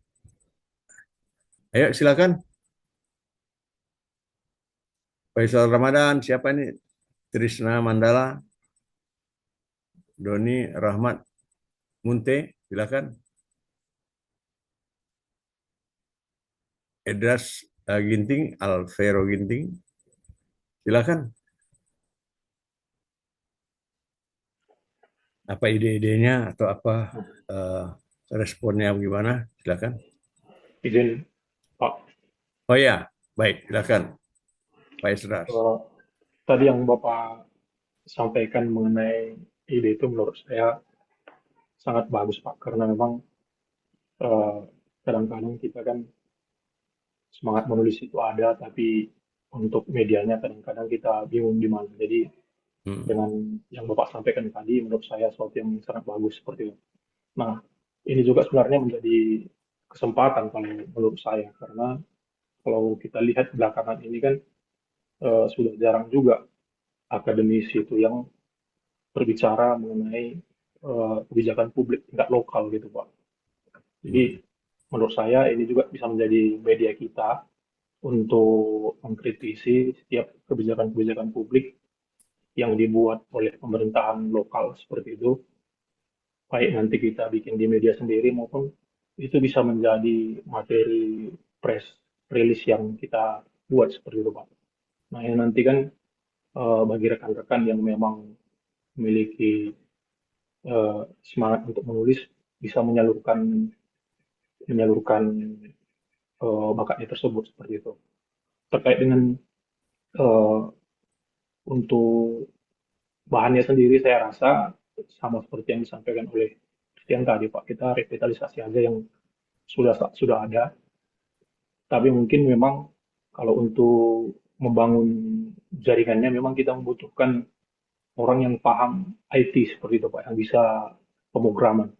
Ayo silakan Faisal Ramadan, siapa ini? Trisna Mandala, Doni Rahmat Munte, silakan. Edras Ginting, Alvero Ginting, silakan. Apa ide-idenya atau apa uh, responnya gimana? Silakan. Izin Pak, Oh ya, baik, silakan Pak Isras. eh, tadi yang Bapak sampaikan mengenai ide itu menurut saya sangat bagus Pak, karena memang eh, kadang-kadang kita kan semangat menulis itu ada, tapi untuk medianya kadang-kadang kita bingung di mana. Jadi Hmm. dengan yang Bapak sampaikan tadi, menurut saya sesuatu yang sangat bagus seperti itu. Nah, ini juga sebenarnya menjadi kesempatan kalau menurut saya, karena kalau kita lihat belakangan ini kan sudah jarang juga akademisi itu yang berbicara mengenai kebijakan publik tingkat lokal gitu Pak. Hmm. Jadi menurut saya ini juga bisa menjadi media kita untuk mengkritisi setiap kebijakan-kebijakan publik yang dibuat oleh pemerintahan lokal seperti itu, baik nanti kita bikin di media sendiri maupun itu bisa menjadi materi press release yang kita buat seperti itu Pak. Nah ini nanti kan bagi rekan-rekan yang memang memiliki semangat untuk menulis bisa menyalurkan menyalurkan bakatnya tersebut seperti itu. Terkait dengan eh, untuk bahannya sendiri saya rasa sama seperti yang disampaikan oleh Christian tadi Pak, kita revitalisasi aja yang sudah ada. Tapi mungkin memang kalau untuk membangun jaringannya memang kita membutuhkan orang yang paham IT seperti itu Pak, yang bisa pemrograman.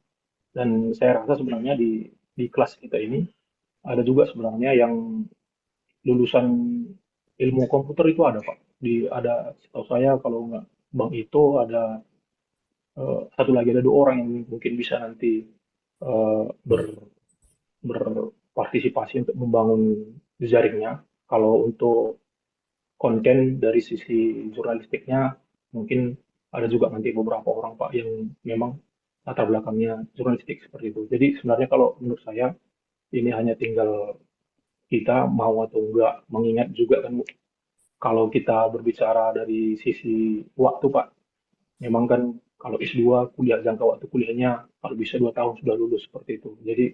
Dan saya rasa sebenarnya di kelas kita ini ada juga sebenarnya yang lulusan ilmu komputer itu ada Pak. Ada setahu saya kalau nggak Bang itu ada satu lagi ada dua orang yang mungkin bisa nanti eh, ber, Hmm. berpartisipasi untuk membangun jejaringnya. Kalau untuk konten dari sisi jurnalistiknya mungkin ada juga nanti beberapa orang Pak yang memang latar belakangnya jurnalistik seperti itu. Jadi sebenarnya kalau menurut saya ini hanya tinggal kita mau atau enggak, mengingat juga kan kalau kita berbicara dari sisi waktu Pak, memang kan kalau S2 kuliah jangka waktu kuliahnya kalau bisa 2 tahun sudah lulus seperti itu. Jadi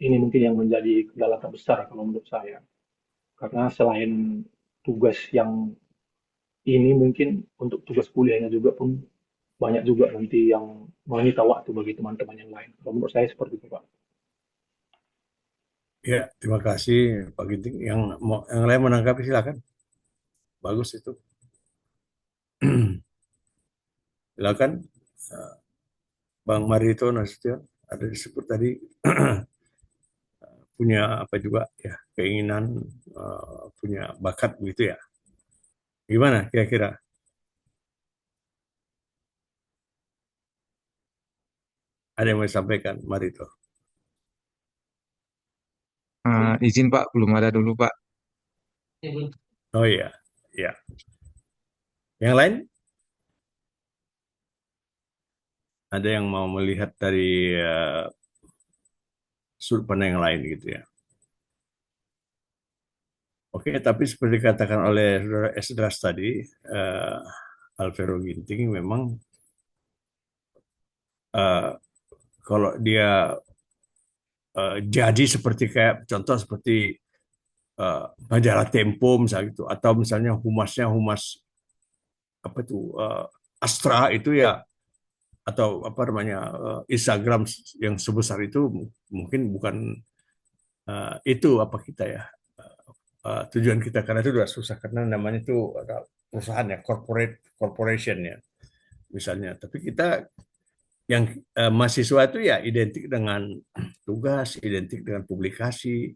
ini mungkin yang menjadi kendala terbesar kalau menurut saya. Karena selain tugas yang ini mungkin untuk tugas kuliahnya juga pun banyak juga nanti yang menyita waktu bagi teman-teman yang lain. Kalau menurut saya seperti itu Pak. Ya, terima kasih Pak Ginting. Yang lain menanggapi silakan. Bagus itu. Silakan Bang Marito Nasution ada disebut tadi punya apa juga ya keinginan punya bakat begitu ya. Gimana kira-kira? Ada yang mau disampaikan, Marito? Izin Pak, belum ada dulu Pak. Oh iya, ya. Yang lain ada yang mau melihat dari sudut pandang yang lain gitu ya. Oke, tapi seperti dikatakan oleh Saudara Esdras tadi, Alvaro Ginting memang eh, kalau dia jadi seperti kayak contoh seperti majalah Tempo misalnya gitu, atau misalnya humasnya humas apa itu Astra itu ya, atau apa namanya Instagram yang sebesar itu mungkin bukan itu apa kita ya tujuan kita karena itu udah susah karena namanya itu ada perusahaan ya corporation ya misalnya. Tapi kita yang mahasiswa itu ya identik dengan tugas, identik dengan publikasi,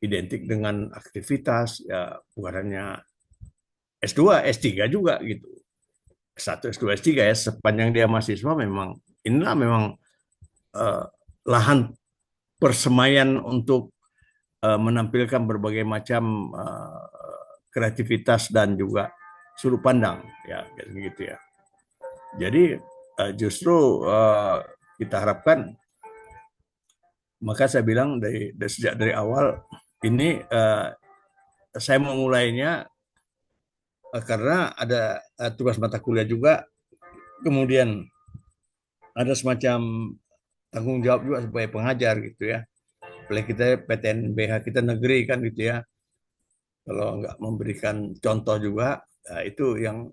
identik dengan aktivitas ya bukan hanya S2, S3 juga gitu. S1, S2, S3 ya sepanjang dia mahasiswa memang inilah memang uh, lahan persemaian untuk menampilkan berbagai macam kreativitas dan juga sudut pandang ya gitu ya. Jadi justru kita harapkan maka saya bilang sejak dari awal ini saya memulainya karena ada tugas mata kuliah juga kemudian ada semacam tanggung jawab juga sebagai pengajar gitu ya. Apalagi kita PTNBH kita negeri kan gitu ya. Kalau nggak memberikan contoh juga, itu yang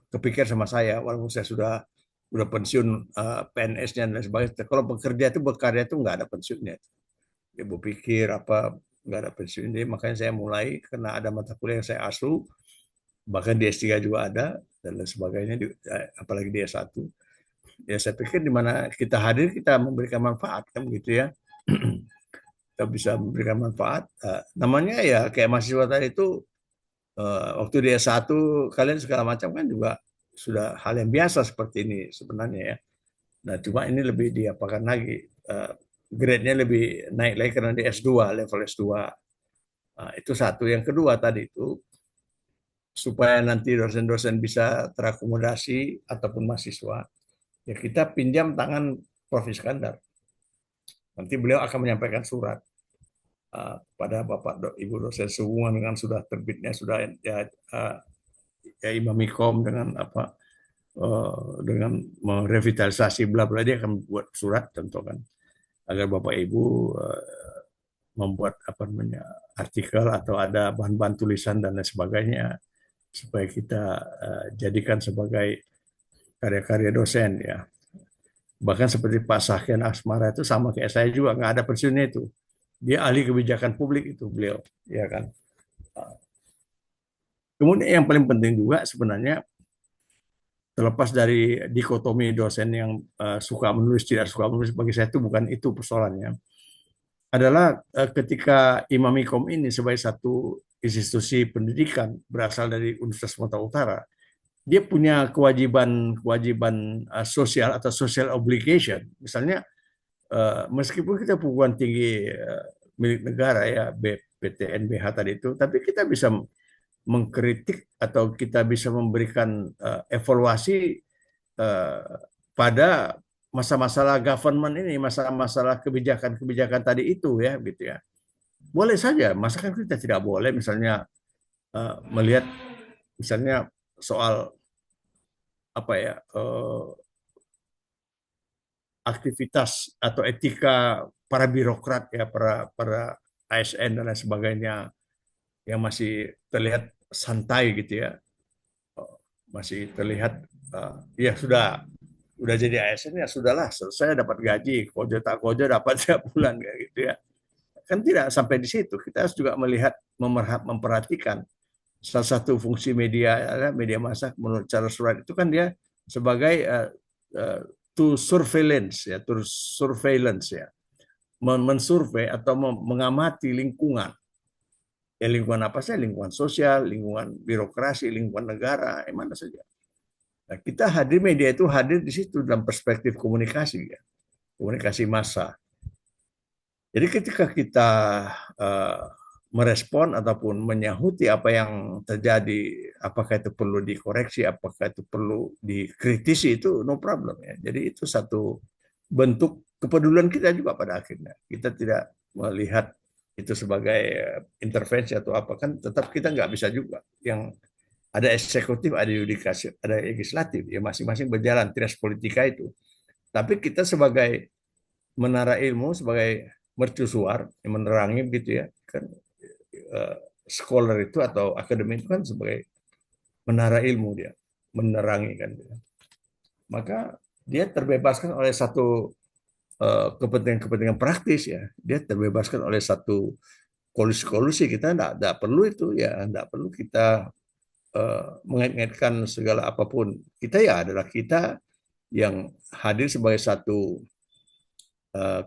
kepikir sama saya, walaupun saya sudah pensiun PNS-nya dan sebagainya. Kalau bekerja itu berkarya itu nggak ada pensiunnya. Ya berpikir apa nggak ada pensiun. Jadi makanya saya mulai karena ada mata kuliah yang saya asuh, bahkan di S3 juga ada. dan lain sebagainya, apalagi dia satu. Ya saya pikir di mana kita hadir kita memberikan manfaat kan gitu ya. Kita bisa memberikan manfaat. Namanya ya kayak mahasiswa tadi itu waktu dia satu kalian segala macam kan juga sudah hal yang biasa seperti ini sebenarnya ya. Nah cuma ini lebih diapakan lagi, grade-nya lebih naik lagi karena di S2, level S2. Nah, itu satu. Yang kedua tadi itu supaya nanti dosen-dosen bisa terakomodasi ataupun mahasiswa, ya kita pinjam tangan Prof. Iskandar. Nanti beliau akan menyampaikan surat pada Bapak Ibu dosen sehubungan dengan sudah terbitnya sudah ya Imam Mikom dengan dengan merevitalisasi bla bla, dia akan buat surat tentu kan agar Bapak Ibu membuat apa namanya artikel atau ada bahan-bahan tulisan dan lain sebagainya supaya kita jadikan sebagai karya-karya dosen ya. Bahkan seperti Pak Sahkian Asmara itu sama kayak saya juga, nggak ada pensiunnya itu. Dia ahli kebijakan publik itu beliau, ya kan. Kemudian yang paling penting juga sebenarnya terlepas dari dikotomi dosen yang suka menulis tidak suka menulis, bagi saya itu bukan itu persoalannya. Adalah ketika Imam Mikom ini sebagai satu institusi pendidikan berasal dari Universitas Sumatera Utara, dia punya kewajiban sosial atau social obligation. Misalnya meskipun kita perguruan tinggi milik negara ya, BPTN, BH tadi itu, tapi kita bisa mengkritik atau kita bisa memberikan evaluasi pada masalah-masalah government ini, masalah-masalah kebijakan-kebijakan tadi itu ya, gitu ya. Boleh saja, masa kan kita tidak boleh misalnya melihat misalnya soal apa ya aktivitas atau etika para birokrat ya, para ASN dan lain sebagainya yang masih terlihat santai gitu ya, masih terlihat ya sudah jadi ASN ya sudahlah selesai, dapat gaji kojo tak kojo dapat tiap bulan kayak gitu ya. Kan tidak sampai di situ, kita harus juga melihat memperhatikan salah satu fungsi media massa menurut Charles Wright itu kan dia sebagai to surveillance ya, mensurvei atau mengamati lingkungan. Ya lingkungan apa saja, lingkungan sosial, lingkungan birokrasi, lingkungan negara, mana saja. Nah, kita hadir, media itu hadir di situ dalam perspektif komunikasi ya, komunikasi massa. Jadi ketika kita merespon ataupun menyahuti apa yang terjadi, apakah itu perlu dikoreksi, apakah itu perlu dikritisi, itu no problem ya. Jadi itu satu bentuk kepedulian kita juga pada akhirnya. Kita tidak melihat itu sebagai intervensi atau apa, kan tetap kita nggak bisa juga. Yang ada eksekutif, ada yudikasi, ada legislatif, ya masing-masing berjalan tiras politika itu. Tapi kita sebagai menara ilmu, sebagai mercusuar yang menerangi begitu ya, kan scholar itu atau akademi itu kan sebagai menara ilmu, dia menerangi kan. Maka dia terbebaskan oleh satu kepentingan-kepentingan praktis ya, dia terbebaskan oleh satu kolusi-kolusi. Kita tidak perlu itu ya, tidak perlu kita mengait-ngaitkan segala apapun. Kita ya adalah kita yang hadir sebagai satu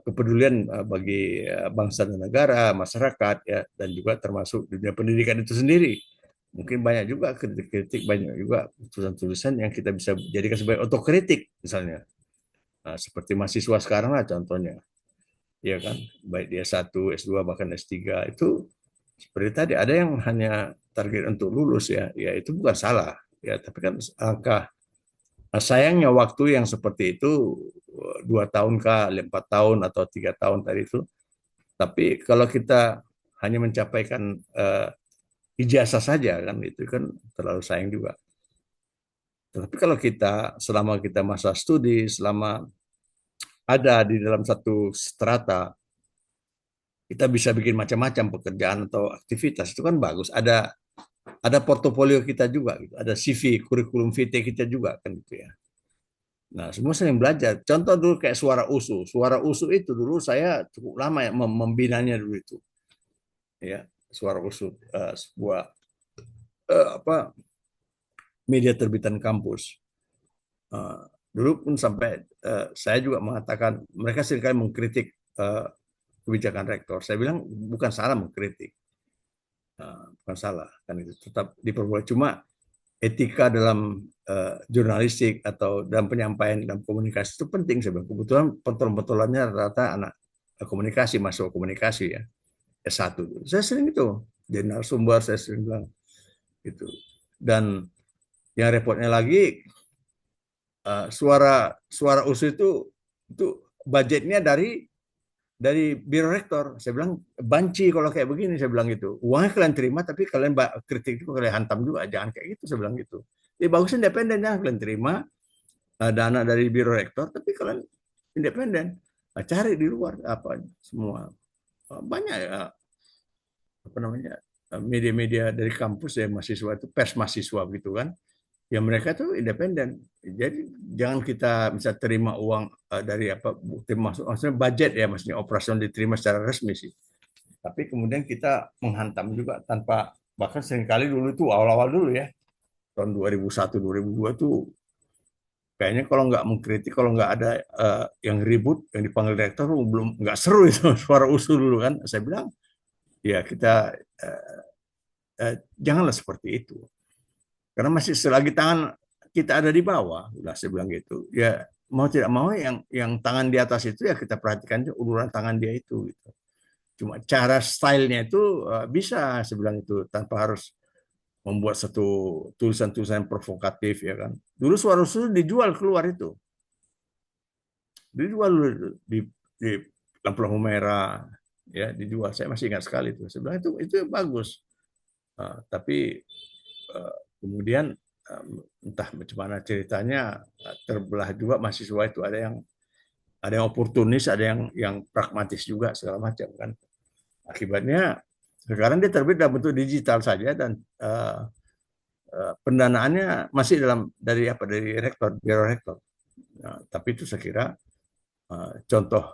kepedulian bagi bangsa dan negara, masyarakat ya, dan juga termasuk dunia pendidikan itu sendiri. Mungkin banyak juga kritik-kritik, banyak juga tulisan-tulisan yang kita bisa jadikan sebagai otokritik misalnya. Nah, seperti mahasiswa sekarang lah contohnya. Ya kan, baik dia S2, bahkan S3 itu seperti tadi ada yang hanya target untuk lulus ya, ya itu bukan salah ya, tapi kan angka sayangnya waktu yang seperti itu 2 tahun kah, 4 tahun atau 3 tahun tadi itu. Tapi kalau kita hanya mencapaikan ijazah saja kan itu kan terlalu sayang juga. Tapi kalau kita selama kita masa studi, selama ada di dalam satu strata, kita bisa bikin macam-macam pekerjaan atau aktivitas, itu kan bagus. Ada portofolio kita juga, gitu. Ada CV, kurikulum vitae kita juga kan gitu ya. Nah, semua sering belajar. Contoh dulu kayak Suara USU. Suara USU itu dulu saya cukup lama ya membinanya dulu itu. Ya, Suara USU sebuah apa media terbitan kampus. Dulu pun sampai saya juga mengatakan mereka seringkali mengkritik kebijakan rektor. Saya bilang bukan salah mengkritik, bukan salah kan itu tetap diperbolehkan. Cuma etika dalam jurnalistik atau dalam penyampaian dalam komunikasi itu penting. Saya bilang kebetulan pentolan-pentolannya rata-rata anak komunikasi, mahasiswa komunikasi ya S1. Saya sering itu jadi narasumber, saya sering bilang gitu. Dan yang repotnya lagi suara USU itu budgetnya dari biro rektor. Saya bilang banci kalau kayak begini, saya bilang gitu. Uangnya kalian terima, tapi kalian kritik itu kalian hantam juga, jangan kayak gitu, saya bilang gitu. Jadi bagus independen, jangan kalian terima dana dari biro rektor, tapi kalian independen. Cari di luar apa semua banyak ya, apa namanya media-media dari kampus ya mahasiswa itu pers mahasiswa gitu kan. Ya mereka tuh independen. Jadi jangan kita bisa terima uang dari apa bukti masuk, maksudnya budget ya, maksudnya operasional diterima secara resmi sih. Tapi kemudian kita menghantam juga tanpa, bahkan seringkali dulu itu awal-awal dulu ya, tahun 2001 2002 tuh kayaknya kalau nggak mengkritik, kalau nggak ada yang ribut, yang dipanggil rektor belum nggak seru itu suara usul dulu kan. Saya bilang ya kita janganlah seperti itu. Karena masih selagi tangan kita ada di bawah, udah saya bilang gitu. Ya mau tidak mau yang tangan di atas itu ya kita perhatikan uluran tangan dia itu. Gitu. Cuma cara stylenya itu bisa saya bilang itu tanpa harus membuat satu tulisan-tulisan provokatif ya kan. Dulu suara usul dijual keluar itu, dijual di lampu-lampu merah ya dijual. Saya masih ingat sekali itu. Saya bilang itu bagus. Tapi kemudian entah bagaimana ceritanya terbelah juga mahasiswa itu, ada yang oportunis, ada yang pragmatis juga segala macam kan. Akibatnya sekarang dia terbit dalam bentuk digital saja dan pendanaannya masih dari rektor, biro rektor. Nah, tapi itu saya kira contoh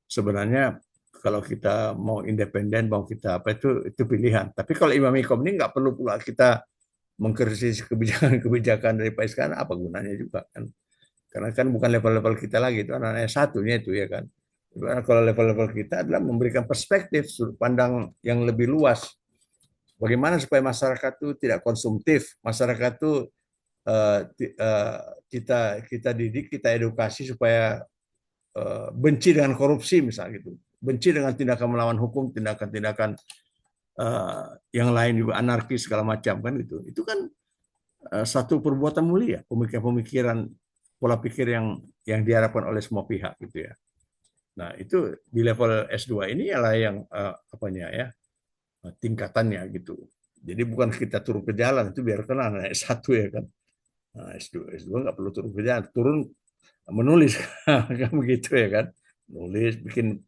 sebenarnya kalau kita mau independen, mau kita apa itu pilihan. Tapi kalau Imam Ikom ini nggak perlu pula kita mengkritisi kebijakan dari Pak Iskandar, apa gunanya juga kan? Karena kan bukan level-level kita lagi, itu anak-anak satunya itu ya kan. Karena kalau level-level kita adalah memberikan perspektif sudut pandang yang lebih luas. Bagaimana supaya masyarakat itu tidak konsumtif, masyarakat itu kita didik, kita edukasi supaya benci dengan korupsi misalnya gitu, benci dengan tindakan melawan hukum, tindakan-tindakan yang lain juga anarkis segala macam kan gitu. Itu kan satu perbuatan mulia, pemikiran pola pikir yang diharapkan oleh semua pihak gitu ya. Nah itu di level S2 ini ialah yang apanya ya tingkatannya gitu. Jadi bukan kita turun ke jalan, itu biarkan anak S1 ya kan. Nah, S2 nggak perlu turun ke jalan, turun menulis kan begitu ya kan. Nulis, bikin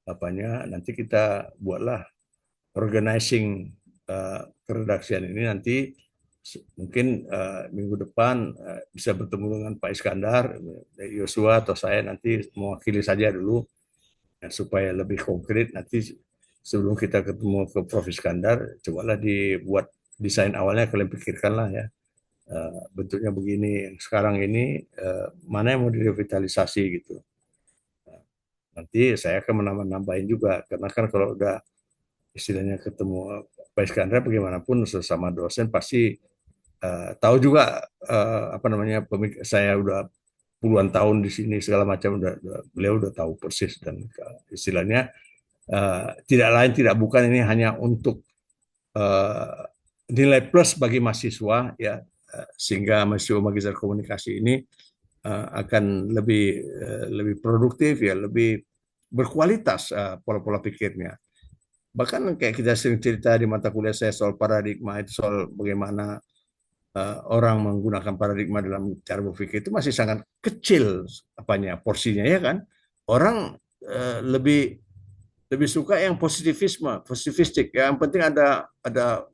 apanya, nanti kita buatlah organizing keredaksian ini nanti mungkin minggu depan bisa bertemu dengan Pak Iskandar, Yosua atau saya nanti mewakili saja dulu supaya lebih konkret nanti sebelum kita ketemu ke Prof Iskandar, cobalah dibuat desain awalnya, kalian pikirkanlah ya bentuknya begini, yang sekarang ini mana yang mau direvitalisasi gitu. Nanti saya akan menambah-nambahin juga karena kan kalau udah istilahnya ketemu Pak Iskandar bagaimanapun sesama dosen pasti tahu juga apa namanya saya udah puluhan tahun di sini segala macam beliau udah tahu persis dan istilahnya tidak lain tidak bukan ini hanya untuk nilai plus bagi mahasiswa ya sehingga mahasiswa magister komunikasi ini akan lebih produktif ya lebih berkualitas pola-pola pikirnya. Bahkan kayak kita sering cerita di mata kuliah saya soal paradigma itu soal bagaimana orang menggunakan paradigma dalam cara berpikir itu masih sangat kecil apanya porsinya ya kan. Orang lebih suka yang positivistik. Yang penting ada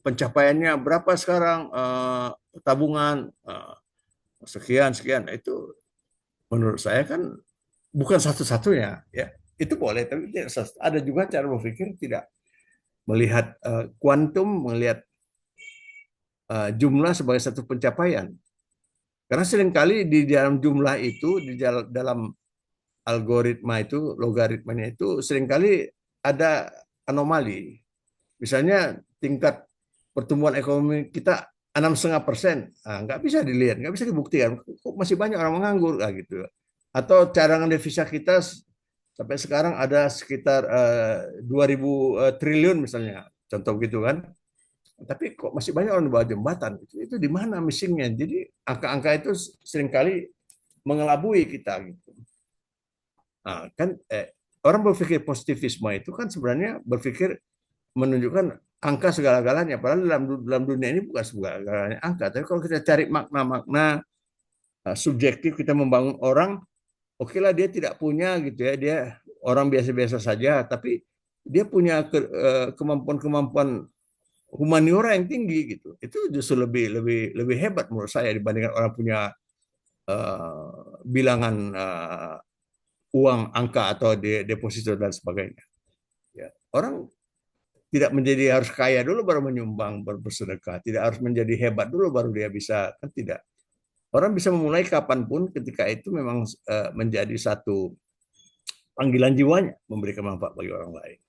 pencapaiannya berapa sekarang tabungan sekian. Itu menurut saya kan bukan satu-satunya ya. Itu boleh tapi ada juga cara berpikir tidak melihat kuantum, melihat jumlah sebagai satu pencapaian. Karena seringkali di dalam jumlah itu, di dalam algoritma itu, logaritmanya itu seringkali ada anomali. Misalnya tingkat pertumbuhan ekonomi kita 6,5%, nggak bisa dilihat, nggak bisa dibuktikan. Kok masih banyak orang menganggur, gitu. Atau cadangan devisa kita sampai sekarang ada sekitar 2.000 triliun misalnya, contoh gitu kan. Tapi kok masih banyak orang di bawah jembatan? Itu di mana missingnya? Jadi angka-angka itu seringkali mengelabui kita gitu. Nah, kan orang berpikir positivisme itu kan sebenarnya berpikir menunjukkan angka segala-galanya. Padahal dalam dunia ini bukan segala-galanya angka. Tapi kalau kita cari makna-makna subjektif, kita membangun orang, oke lah dia tidak punya gitu ya, dia orang biasa-biasa saja, tapi dia punya kemampuan humaniora yang tinggi gitu. Itu justru lebih hebat menurut saya dibandingkan orang punya bilangan uang angka atau deposito dan sebagainya. Ya. Orang tidak menjadi harus kaya dulu baru menyumbang, baru bersedekah. Tidak harus menjadi hebat dulu baru dia bisa, kan tidak. Orang bisa memulai kapanpun ketika itu memang menjadi satu panggilan jiwanya memberikan manfaat bagi orang lain.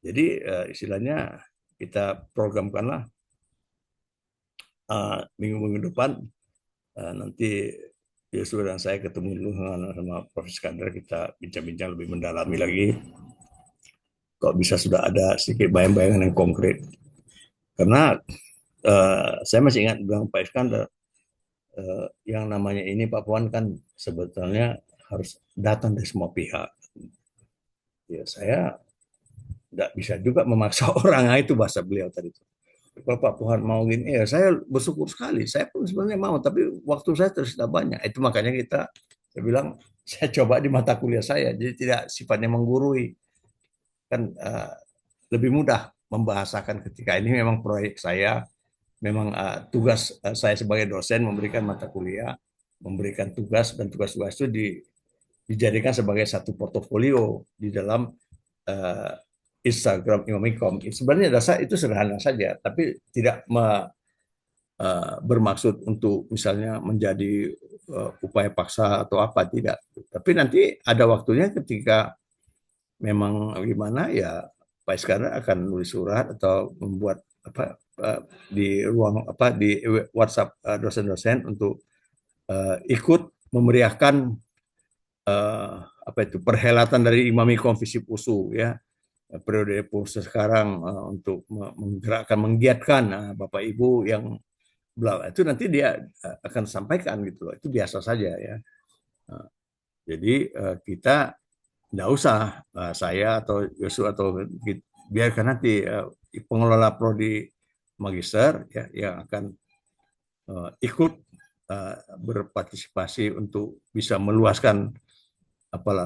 Jadi istilahnya kita programkanlah minggu-minggu depan nanti Yusuf dan saya ketemu dulu sama Prof. Iskandar, kita bincang-bincang lebih mendalami lagi. Kok bisa sudah ada sedikit bayang-bayangan yang konkret. Karena saya masih ingat bilang Pak Iskandar, yang namanya ini Pak Puan kan sebetulnya harus datang dari semua pihak. Ya saya tidak bisa juga memaksa orang, itu bahasa beliau tadi. Kalau Pak Puan mau gini, ya saya bersyukur sekali. Saya pun sebenarnya mau, tapi waktu saya tersisa banyak. Itu makanya saya bilang, saya coba di mata kuliah saya, jadi tidak sifatnya menggurui. Kan lebih mudah membahasakan ketika ini memang proyek saya, memang tugas saya sebagai dosen memberikan mata kuliah, memberikan tugas, dan tugas-tugas itu dijadikan sebagai satu portofolio di dalam Instagram Imamikom. Sebenarnya dasar itu sederhana saja, tapi tidak bermaksud untuk misalnya menjadi upaya paksa atau apa, tidak. Tapi nanti ada waktunya ketika memang gimana ya Pak Iskandar akan nulis surat atau membuat di ruang di WhatsApp dosen-dosen untuk ikut memeriahkan perhelatan dari Imamikom Visip USU ya, periode puasa sekarang, untuk menggerakkan, menggiatkan Bapak Ibu yang itu nanti dia akan sampaikan gitu loh. Itu biasa saja ya. Jadi kita tidak usah saya atau Yosua atau biarkan nanti pengelola prodi magister ya yang akan ikut berpartisipasi untuk bisa meluaskan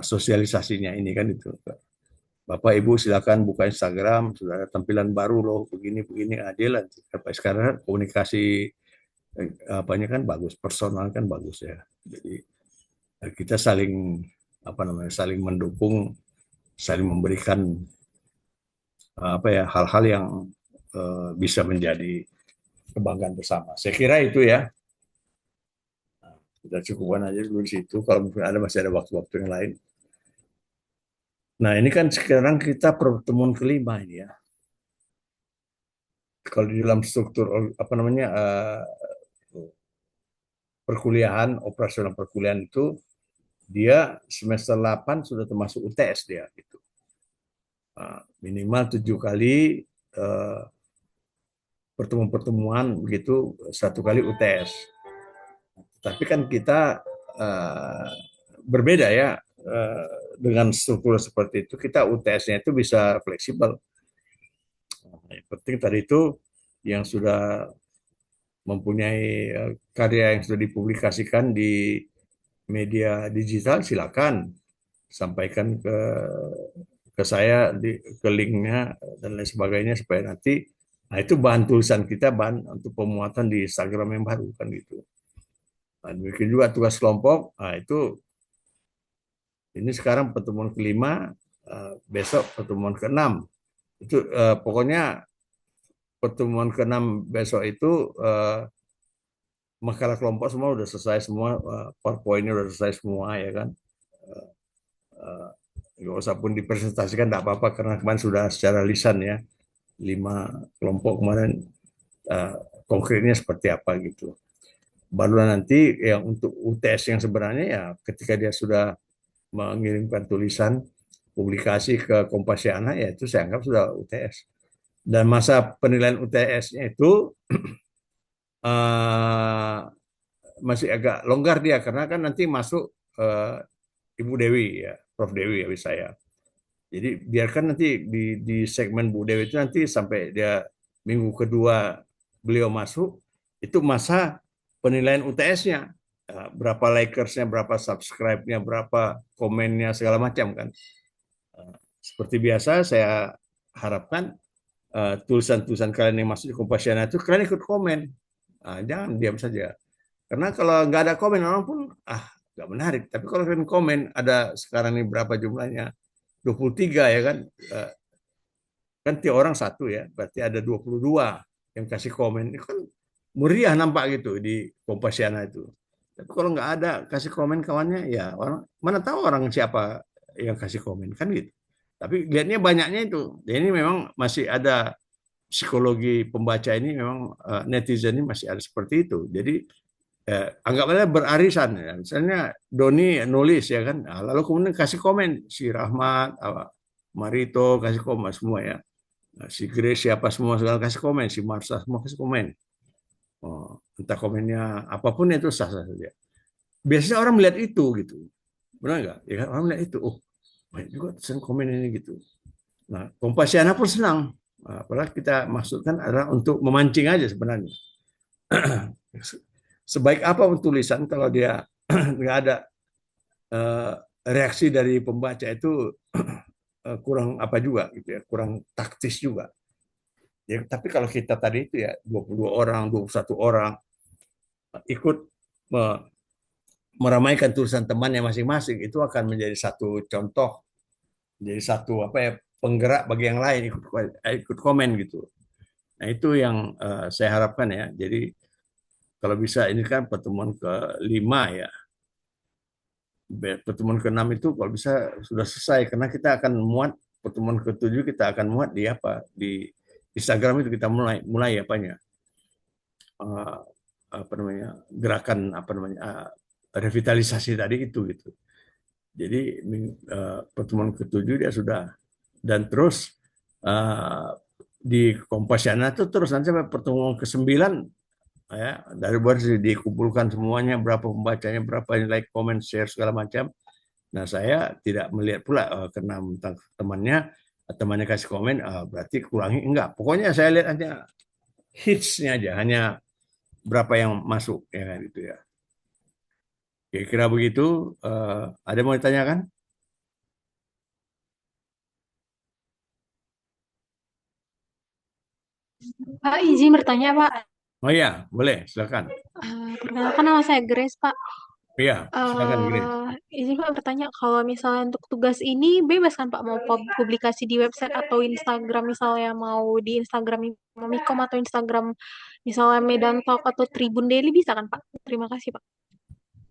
sosialisasinya ini kan itu. Bapak Ibu silakan buka Instagram, sudah ada tampilan baru loh, begini adil. Sekarang komunikasi kan bagus, personal kan bagus ya. Jadi kita saling saling mendukung, saling memberikan hal-hal yang bisa menjadi kebanggaan bersama. Saya kira itu ya. Kita cukupkan aja dulu di situ. Kalau mungkin masih ada waktu-waktu yang lain. Nah, ini kan sekarang kita pertemuan kelima ini ya. Kalau di dalam struktur perkuliahan, operasional perkuliahan itu dia semester 8 sudah termasuk UTS dia gitu. Minimal 7 kali pertemuan-pertemuan begitu, 1 kali UTS. Tapi kan kita berbeda ya, dengan struktur seperti itu, kita UTS-nya itu bisa fleksibel. Yang penting tadi itu yang sudah mempunyai karya yang sudah dipublikasikan di media digital, silakan sampaikan ke saya ke linknya dan lain sebagainya supaya nanti itu bahan tulisan kita, bahan untuk pemuatan di Instagram yang baru kan gitu. Nah, demikian juga tugas kelompok. Itu ini sekarang pertemuan kelima, besok pertemuan keenam. Itu pokoknya pertemuan ke-6 besok itu makalah kelompok semua udah selesai semua, PowerPoint-nya udah selesai semua ya kan. Eh, nggak usah pun dipresentasikan, tidak apa-apa karena kemarin sudah secara lisan ya, 5 kelompok kemarin eh, konkretnya seperti apa gitu. Baru nanti yang untuk UTS yang sebenarnya ya ketika dia sudah mengirimkan tulisan publikasi ke Kompasiana ya itu saya anggap sudah UTS. Dan masa penilaian UTS-nya itu uh, masih agak longgar dia karena kan nanti masuk uh, Ibu Dewi ya, Prof Dewi ya saya. Jadi biarkan nanti di segmen Bu Dewi itu nanti sampai dia minggu kedua beliau masuk, itu masa penilaian UTS-nya. Berapa likersnya, berapa subscribe-nya, berapa komennya, segala macam kan. Seperti biasa saya harapkan tulisan-tulisan kalian yang masuk di Kompasiana itu kalian ikut komen. Jangan diam saja. Karena kalau nggak ada komen orang pun nggak menarik. Tapi kalau kalian komen ada sekarang ini berapa jumlahnya? 23 ya kan. Kan tiap orang satu ya, berarti ada 22 yang kasih komen. Itu kan meriah nampak gitu di Kompasiana itu. Tapi kalau nggak ada kasih komen kawannya, ya orang mana tahu orang siapa yang kasih komen kan gitu. Tapi lihatnya banyaknya itu. Ya, ini memang masih ada psikologi pembaca ini memang netizen ini masih ada seperti itu. Jadi anggapnya berarisan ya. Misalnya Doni nulis ya kan, lalu kemudian kasih komen si Rahmat, Marito kasih komen semua ya. Si Grace siapa semua segala kasih komen, si Marsha semua kasih komen. Entah komennya apapun itu sah-sah saja. Biasanya orang melihat itu gitu, benar nggak? Ya kan orang melihat itu, oh banyak juga tulisan komen ini gitu. Nah, Kompasiana pun senang. Apalagi kita maksudkan adalah untuk memancing aja sebenarnya. Sebaik apa tulisan kalau dia nggak ada reaksi dari pembaca itu kurang apa juga gitu ya, kurang taktis juga. Ya, tapi kalau kita tadi itu ya 22 orang, 21 orang ikut meramaikan tulisan temannya masing-masing itu akan menjadi satu contoh, menjadi satu apa ya penggerak bagi yang lain ikut komen gitu. Nah itu yang saya harapkan ya. Jadi kalau bisa ini kan pertemuan ke-5 ya. Pertemuan ke-6 itu kalau bisa sudah selesai karena kita akan muat pertemuan ke-7 kita akan muat di apa di Instagram itu kita mulai apanya apa namanya gerakan apa namanya revitalisasi tadi itu gitu. Jadi pertemuan ke-7 dia sudah dan terus di Kompasiana itu terus nanti sampai pertemuan ke-9 ya dari baru dikumpulkan semuanya berapa pembacanya berapa yang like comment share segala macam. Nah saya tidak melihat pula karena tentang temannya kasih komen berarti kurangi enggak. Pokoknya saya lihat aja hitsnya aja hanya berapa yang masuk ya kan gitu ya. Kira-kira begitu. Ada yang mau ditanyakan? Pak, izin bertanya, Pak. Oh iya, boleh, silakan. Perkenalkan nama saya Grace, Pak. Iya, silakan Grace. Izin Pak bertanya, kalau misalnya untuk tugas ini bebas kan Pak mau publikasi di website atau Instagram, misalnya mau di Instagram Mamikom atau Instagram misalnya Medan Talk atau Tribun Daily bisa kan Pak? Terima kasih Pak.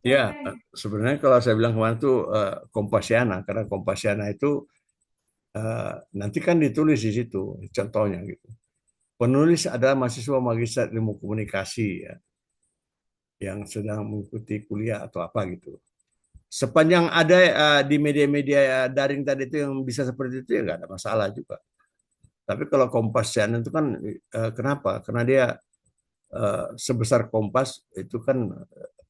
Ya, sebenarnya kalau saya bilang kemarin tuh Kompasiana, karena Kompasiana itu nanti kan ditulis di situ, contohnya gitu. Penulis adalah mahasiswa magister ilmu komunikasi ya, yang sedang mengikuti kuliah atau apa gitu. Sepanjang ada di media-media daring tadi itu yang bisa seperti itu ya nggak ada masalah juga. Tapi kalau Kompasiana itu kan kenapa? Karena dia sebesar Kompas itu kan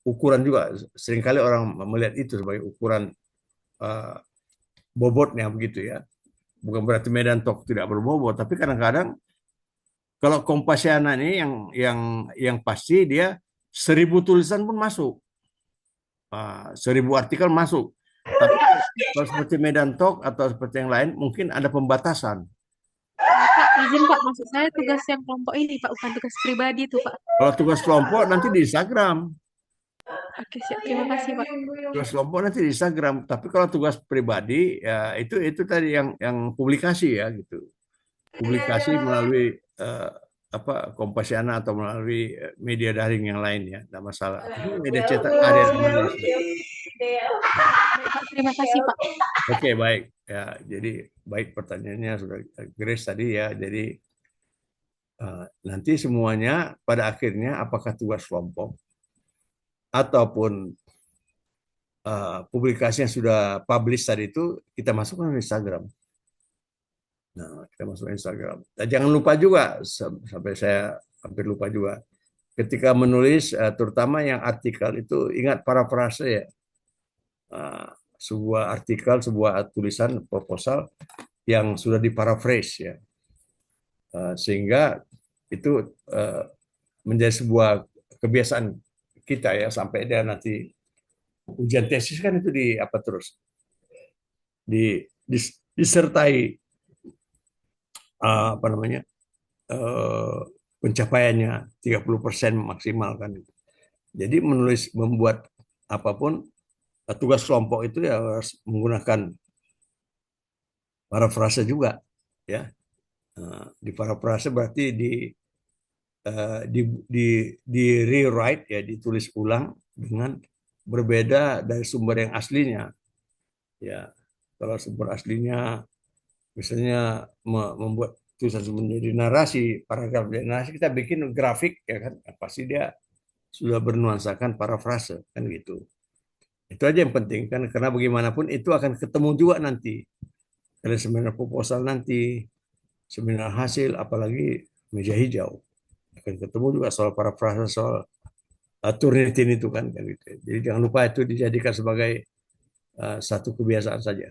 ukuran juga. Seringkali orang melihat itu sebagai ukuran bobotnya begitu ya. Bukan berarti Medan Talk tidak berbobot, tapi kadang-kadang kalau Kompasiana ini yang pasti dia 1.000 tulisan pun masuk, 1.000 artikel masuk. Tapi kalau seperti Medan Talk atau seperti yang lain mungkin ada pembatasan. Pak, izin Pak, maksud saya tugas yang kelompok ini Pak, bukan tugas pribadi tuh Pak. Kalau tugas kelompok nanti di Instagram. Oke, siap. Terima kasih Pak. Tugas kelompok nanti di Instagram. Tapi kalau tugas pribadi ya itu tadi yang publikasi ya gitu. Publikasi melalui Kompasiana atau melalui media daring yang lain ya, tidak masalah. Tapi media cetak ada di mana sudah. Terima kasih, Pak. Oke, baik ya. Jadi baik pertanyaannya sudah Grace tadi ya. Jadi nanti semuanya pada akhirnya apakah tugas kelompok ataupun publikasi yang sudah publish tadi itu kita masukkan ke Instagram. Nah, kita masuk Instagram. Dan jangan lupa juga, sampai saya hampir lupa juga, ketika menulis, terutama yang artikel itu ingat parafrase ya. Sebuah artikel, sebuah tulisan proposal yang sudah diparaphrase ya. Sehingga itu menjadi sebuah kebiasaan kita ya, sampai dia nanti ujian tesis kan itu disertai pencapaiannya 30% maksimal kan. Jadi membuat apapun tugas kelompok itu ya harus menggunakan parafrase juga ya. Di parafrase berarti di rewrite ya, ditulis ulang dengan berbeda dari sumber yang aslinya ya. Kalau sumber aslinya misalnya membuat tulisan menjadi narasi, paragraf dari narasi, kita bikin grafik ya kan, pasti dia sudah bernuansakan parafrase kan gitu. Itu aja yang penting kan, karena bagaimanapun itu akan ketemu juga nanti dari seminar proposal nanti, seminar hasil, apalagi meja hijau akan ketemu juga soal parafrase, soal Turnitin itu kan gitu. Jadi jangan lupa itu dijadikan sebagai satu kebiasaan saja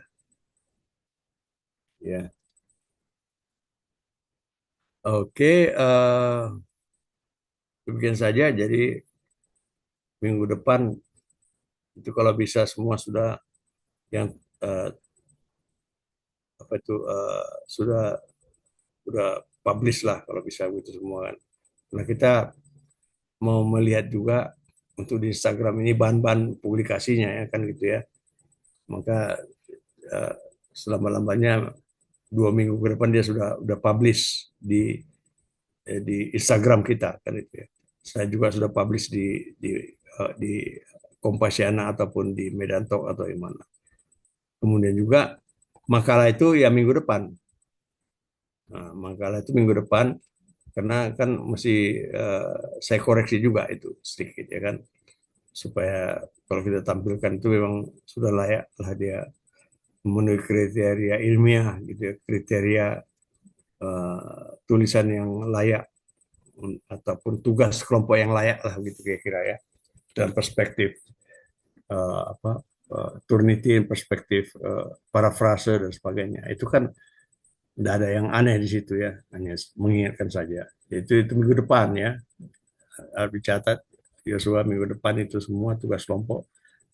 ya. Oke, demikian saja. Jadi minggu depan itu kalau bisa semua sudah yang sudah publish lah kalau bisa gitu semua kan. Nah, kita mau melihat juga untuk di Instagram ini bahan-bahan publikasinya ya kan gitu ya. Maka selama-lamanya 2 minggu ke depan dia sudah publish di Instagram kita kan itu ya. Saya juga sudah publish di Kompasiana ataupun di Medan Talk atau di mana. Kemudian juga makalah itu ya minggu depan. Nah, makalah itu minggu depan karena kan mesti saya koreksi juga itu sedikit ya kan, supaya kalau kita tampilkan itu memang sudah layak lah dia memenuhi kriteria ilmiah gitu ya, kriteria tulisan yang layak ataupun tugas kelompok yang layak lah gitu kira-kira ya, dalam perspektif Turnitin, perspektif parafrase dan sebagainya. Itu kan tidak ada yang aneh di situ ya, hanya mengingatkan saja. Itu minggu depan ya, harus dicatat Yosua, minggu depan itu semua tugas kelompok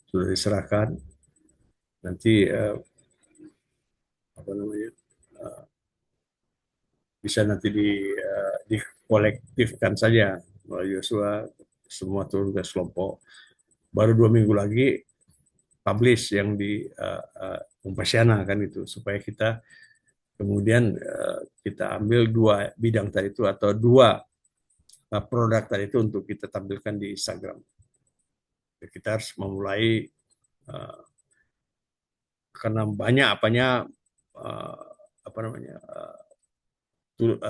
sudah diserahkan. Nanti bisa nanti dikolektifkan saja oleh Yosua semua tugas kelompok. Baru 2 minggu lagi publish yang di Kompasiana kan itu, supaya kita kemudian kita ambil 2 bidang tadi itu atau 2 produk tadi itu untuk kita tampilkan di Instagram. Kita harus memulai karena banyak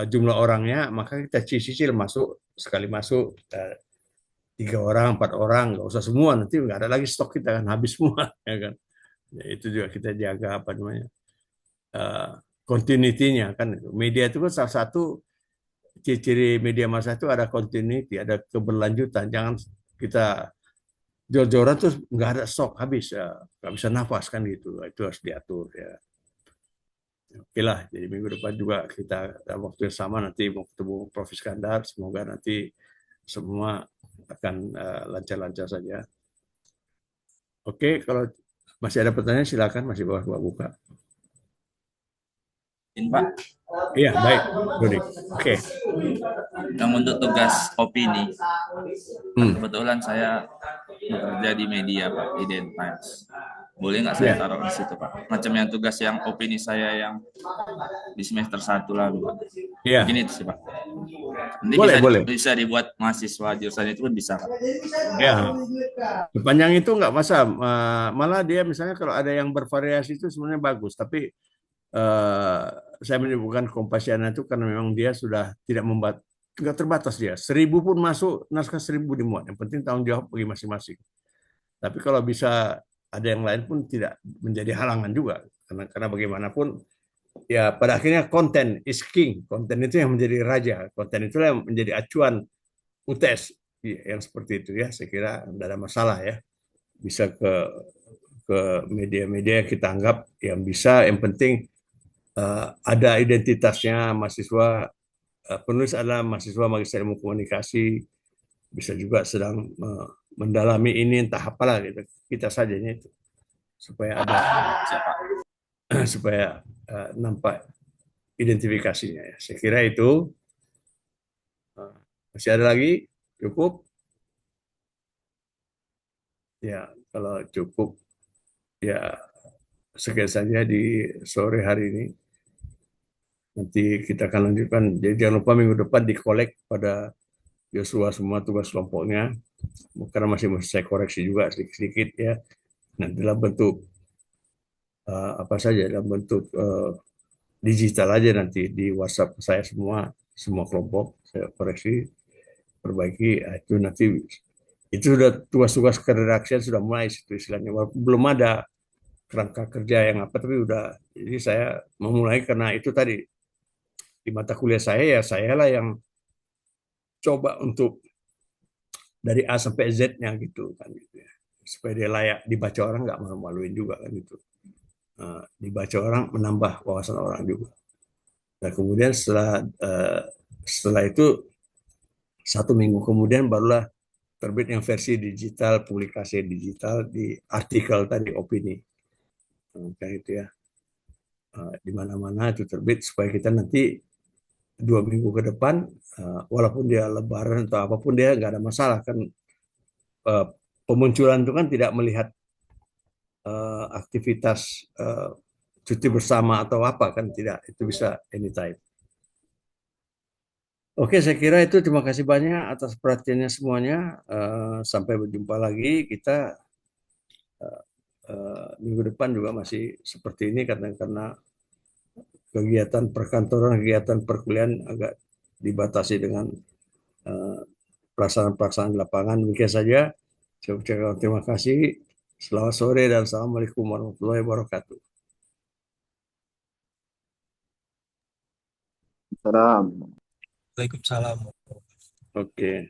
jumlah orangnya, maka kita cicil masuk, sekali masuk 3 orang, 4 orang, nggak usah semua, nanti nggak ada lagi stok kita kan, habis semua ya kan. Ya, itu juga kita jaga continuity-nya kan. Media itu kan salah satu ciri media massa itu ada continuity, ada keberlanjutan. Jangan kita jor-joran terus nggak ada stok, habis ya, nggak bisa nafas kan gitu. Itu harus diatur ya. Oke lah, jadi minggu depan juga kita waktu yang sama nanti mau ketemu Prof. Iskandar. Semoga nanti semua akan lancar-lancar saja. Oke, kalau masih ada pertanyaan silakan, masih buka. Pak. Iya, baik, Dodi. Oke. Yang untuk tugas opini, kebetulan saya bekerja di media Pak, di Den Times. boleh nggak saya Ya, taruh di situ Pak? Macam yang tugas yang opini saya yang di semester 1 lalu Pak. ya, Begini sih Pak. Nanti boleh, bisa boleh. bisa dibuat mahasiswa jurusan itu pun bisa Pak. Ya, sepanjang itu nggak masalah. Malah dia misalnya kalau ada yang bervariasi itu sebenarnya bagus. Tapi eh, saya menyebutkan Kompasiana itu karena memang dia sudah tidak membat, nggak terbatas dia. 1.000 pun masuk, naskah 1.000 dimuat. Yang penting tanggung jawab bagi masing-masing. Tapi kalau bisa ada yang lain pun tidak menjadi halangan juga. Karena bagaimanapun ya pada akhirnya konten is king. Konten itu yang menjadi raja. Konten itulah yang menjadi acuan UTS yang seperti itu ya. Saya kira tidak ada masalah ya. Bisa ke media-media yang kita anggap yang bisa. Yang penting ada identitasnya mahasiswa. Penulis adalah mahasiswa Magister Ilmu Komunikasi. Bisa juga sedang mendalami ini entah apalah gitu. Kita sajanya itu supaya ada Siapa? supaya nampak identifikasinya ya. Saya kira itu masih ada lagi cukup ya kalau cukup ya sekian saja di sore hari ini. Nanti kita akan lanjutkan. Jadi jangan lupa minggu depan dikolek pada Joshua semua tugas kelompoknya. Karena masih saya koreksi juga sedikit-sedikit ya. Nanti dalam bentuk apa saja dalam bentuk digital aja nanti di WhatsApp saya semua kelompok saya koreksi perbaiki. Itu nanti itu sudah tugas-tugas keredaksian sudah mulai situ istilahnya. Belum ada kerangka kerja yang apa tapi udah jadi saya memulai karena itu tadi di mata kuliah saya lah yang coba untuk dari A sampai Z-nya gitu kan gitu ya. Supaya dia layak dibaca orang nggak malu-maluin juga kan gitu. Dibaca orang menambah wawasan orang juga. Nah kemudian setelah itu 1 minggu kemudian barulah terbit yang versi digital, publikasi digital di artikel tadi opini. Kayak itu ya. Di mana-mana itu terbit supaya kita nanti 2 minggu ke depan, walaupun dia lebaran atau apapun dia nggak ada masalah kan. Pemunculan itu kan tidak melihat aktivitas cuti bersama atau apa kan tidak, itu bisa anytime. Oke, saya kira itu terima kasih banyak atas perhatiannya semuanya. Sampai berjumpa lagi kita minggu depan juga masih seperti ini karena kegiatan perkantoran, kegiatan perkuliahan agak dibatasi dengan pelaksanaan-pelaksanaan di lapangan. Demikian saja. Saya ucapkan terima kasih. Selamat sore dan assalamualaikum warahmatullahi wabarakatuh. Salam. Waalaikumsalam. Oke.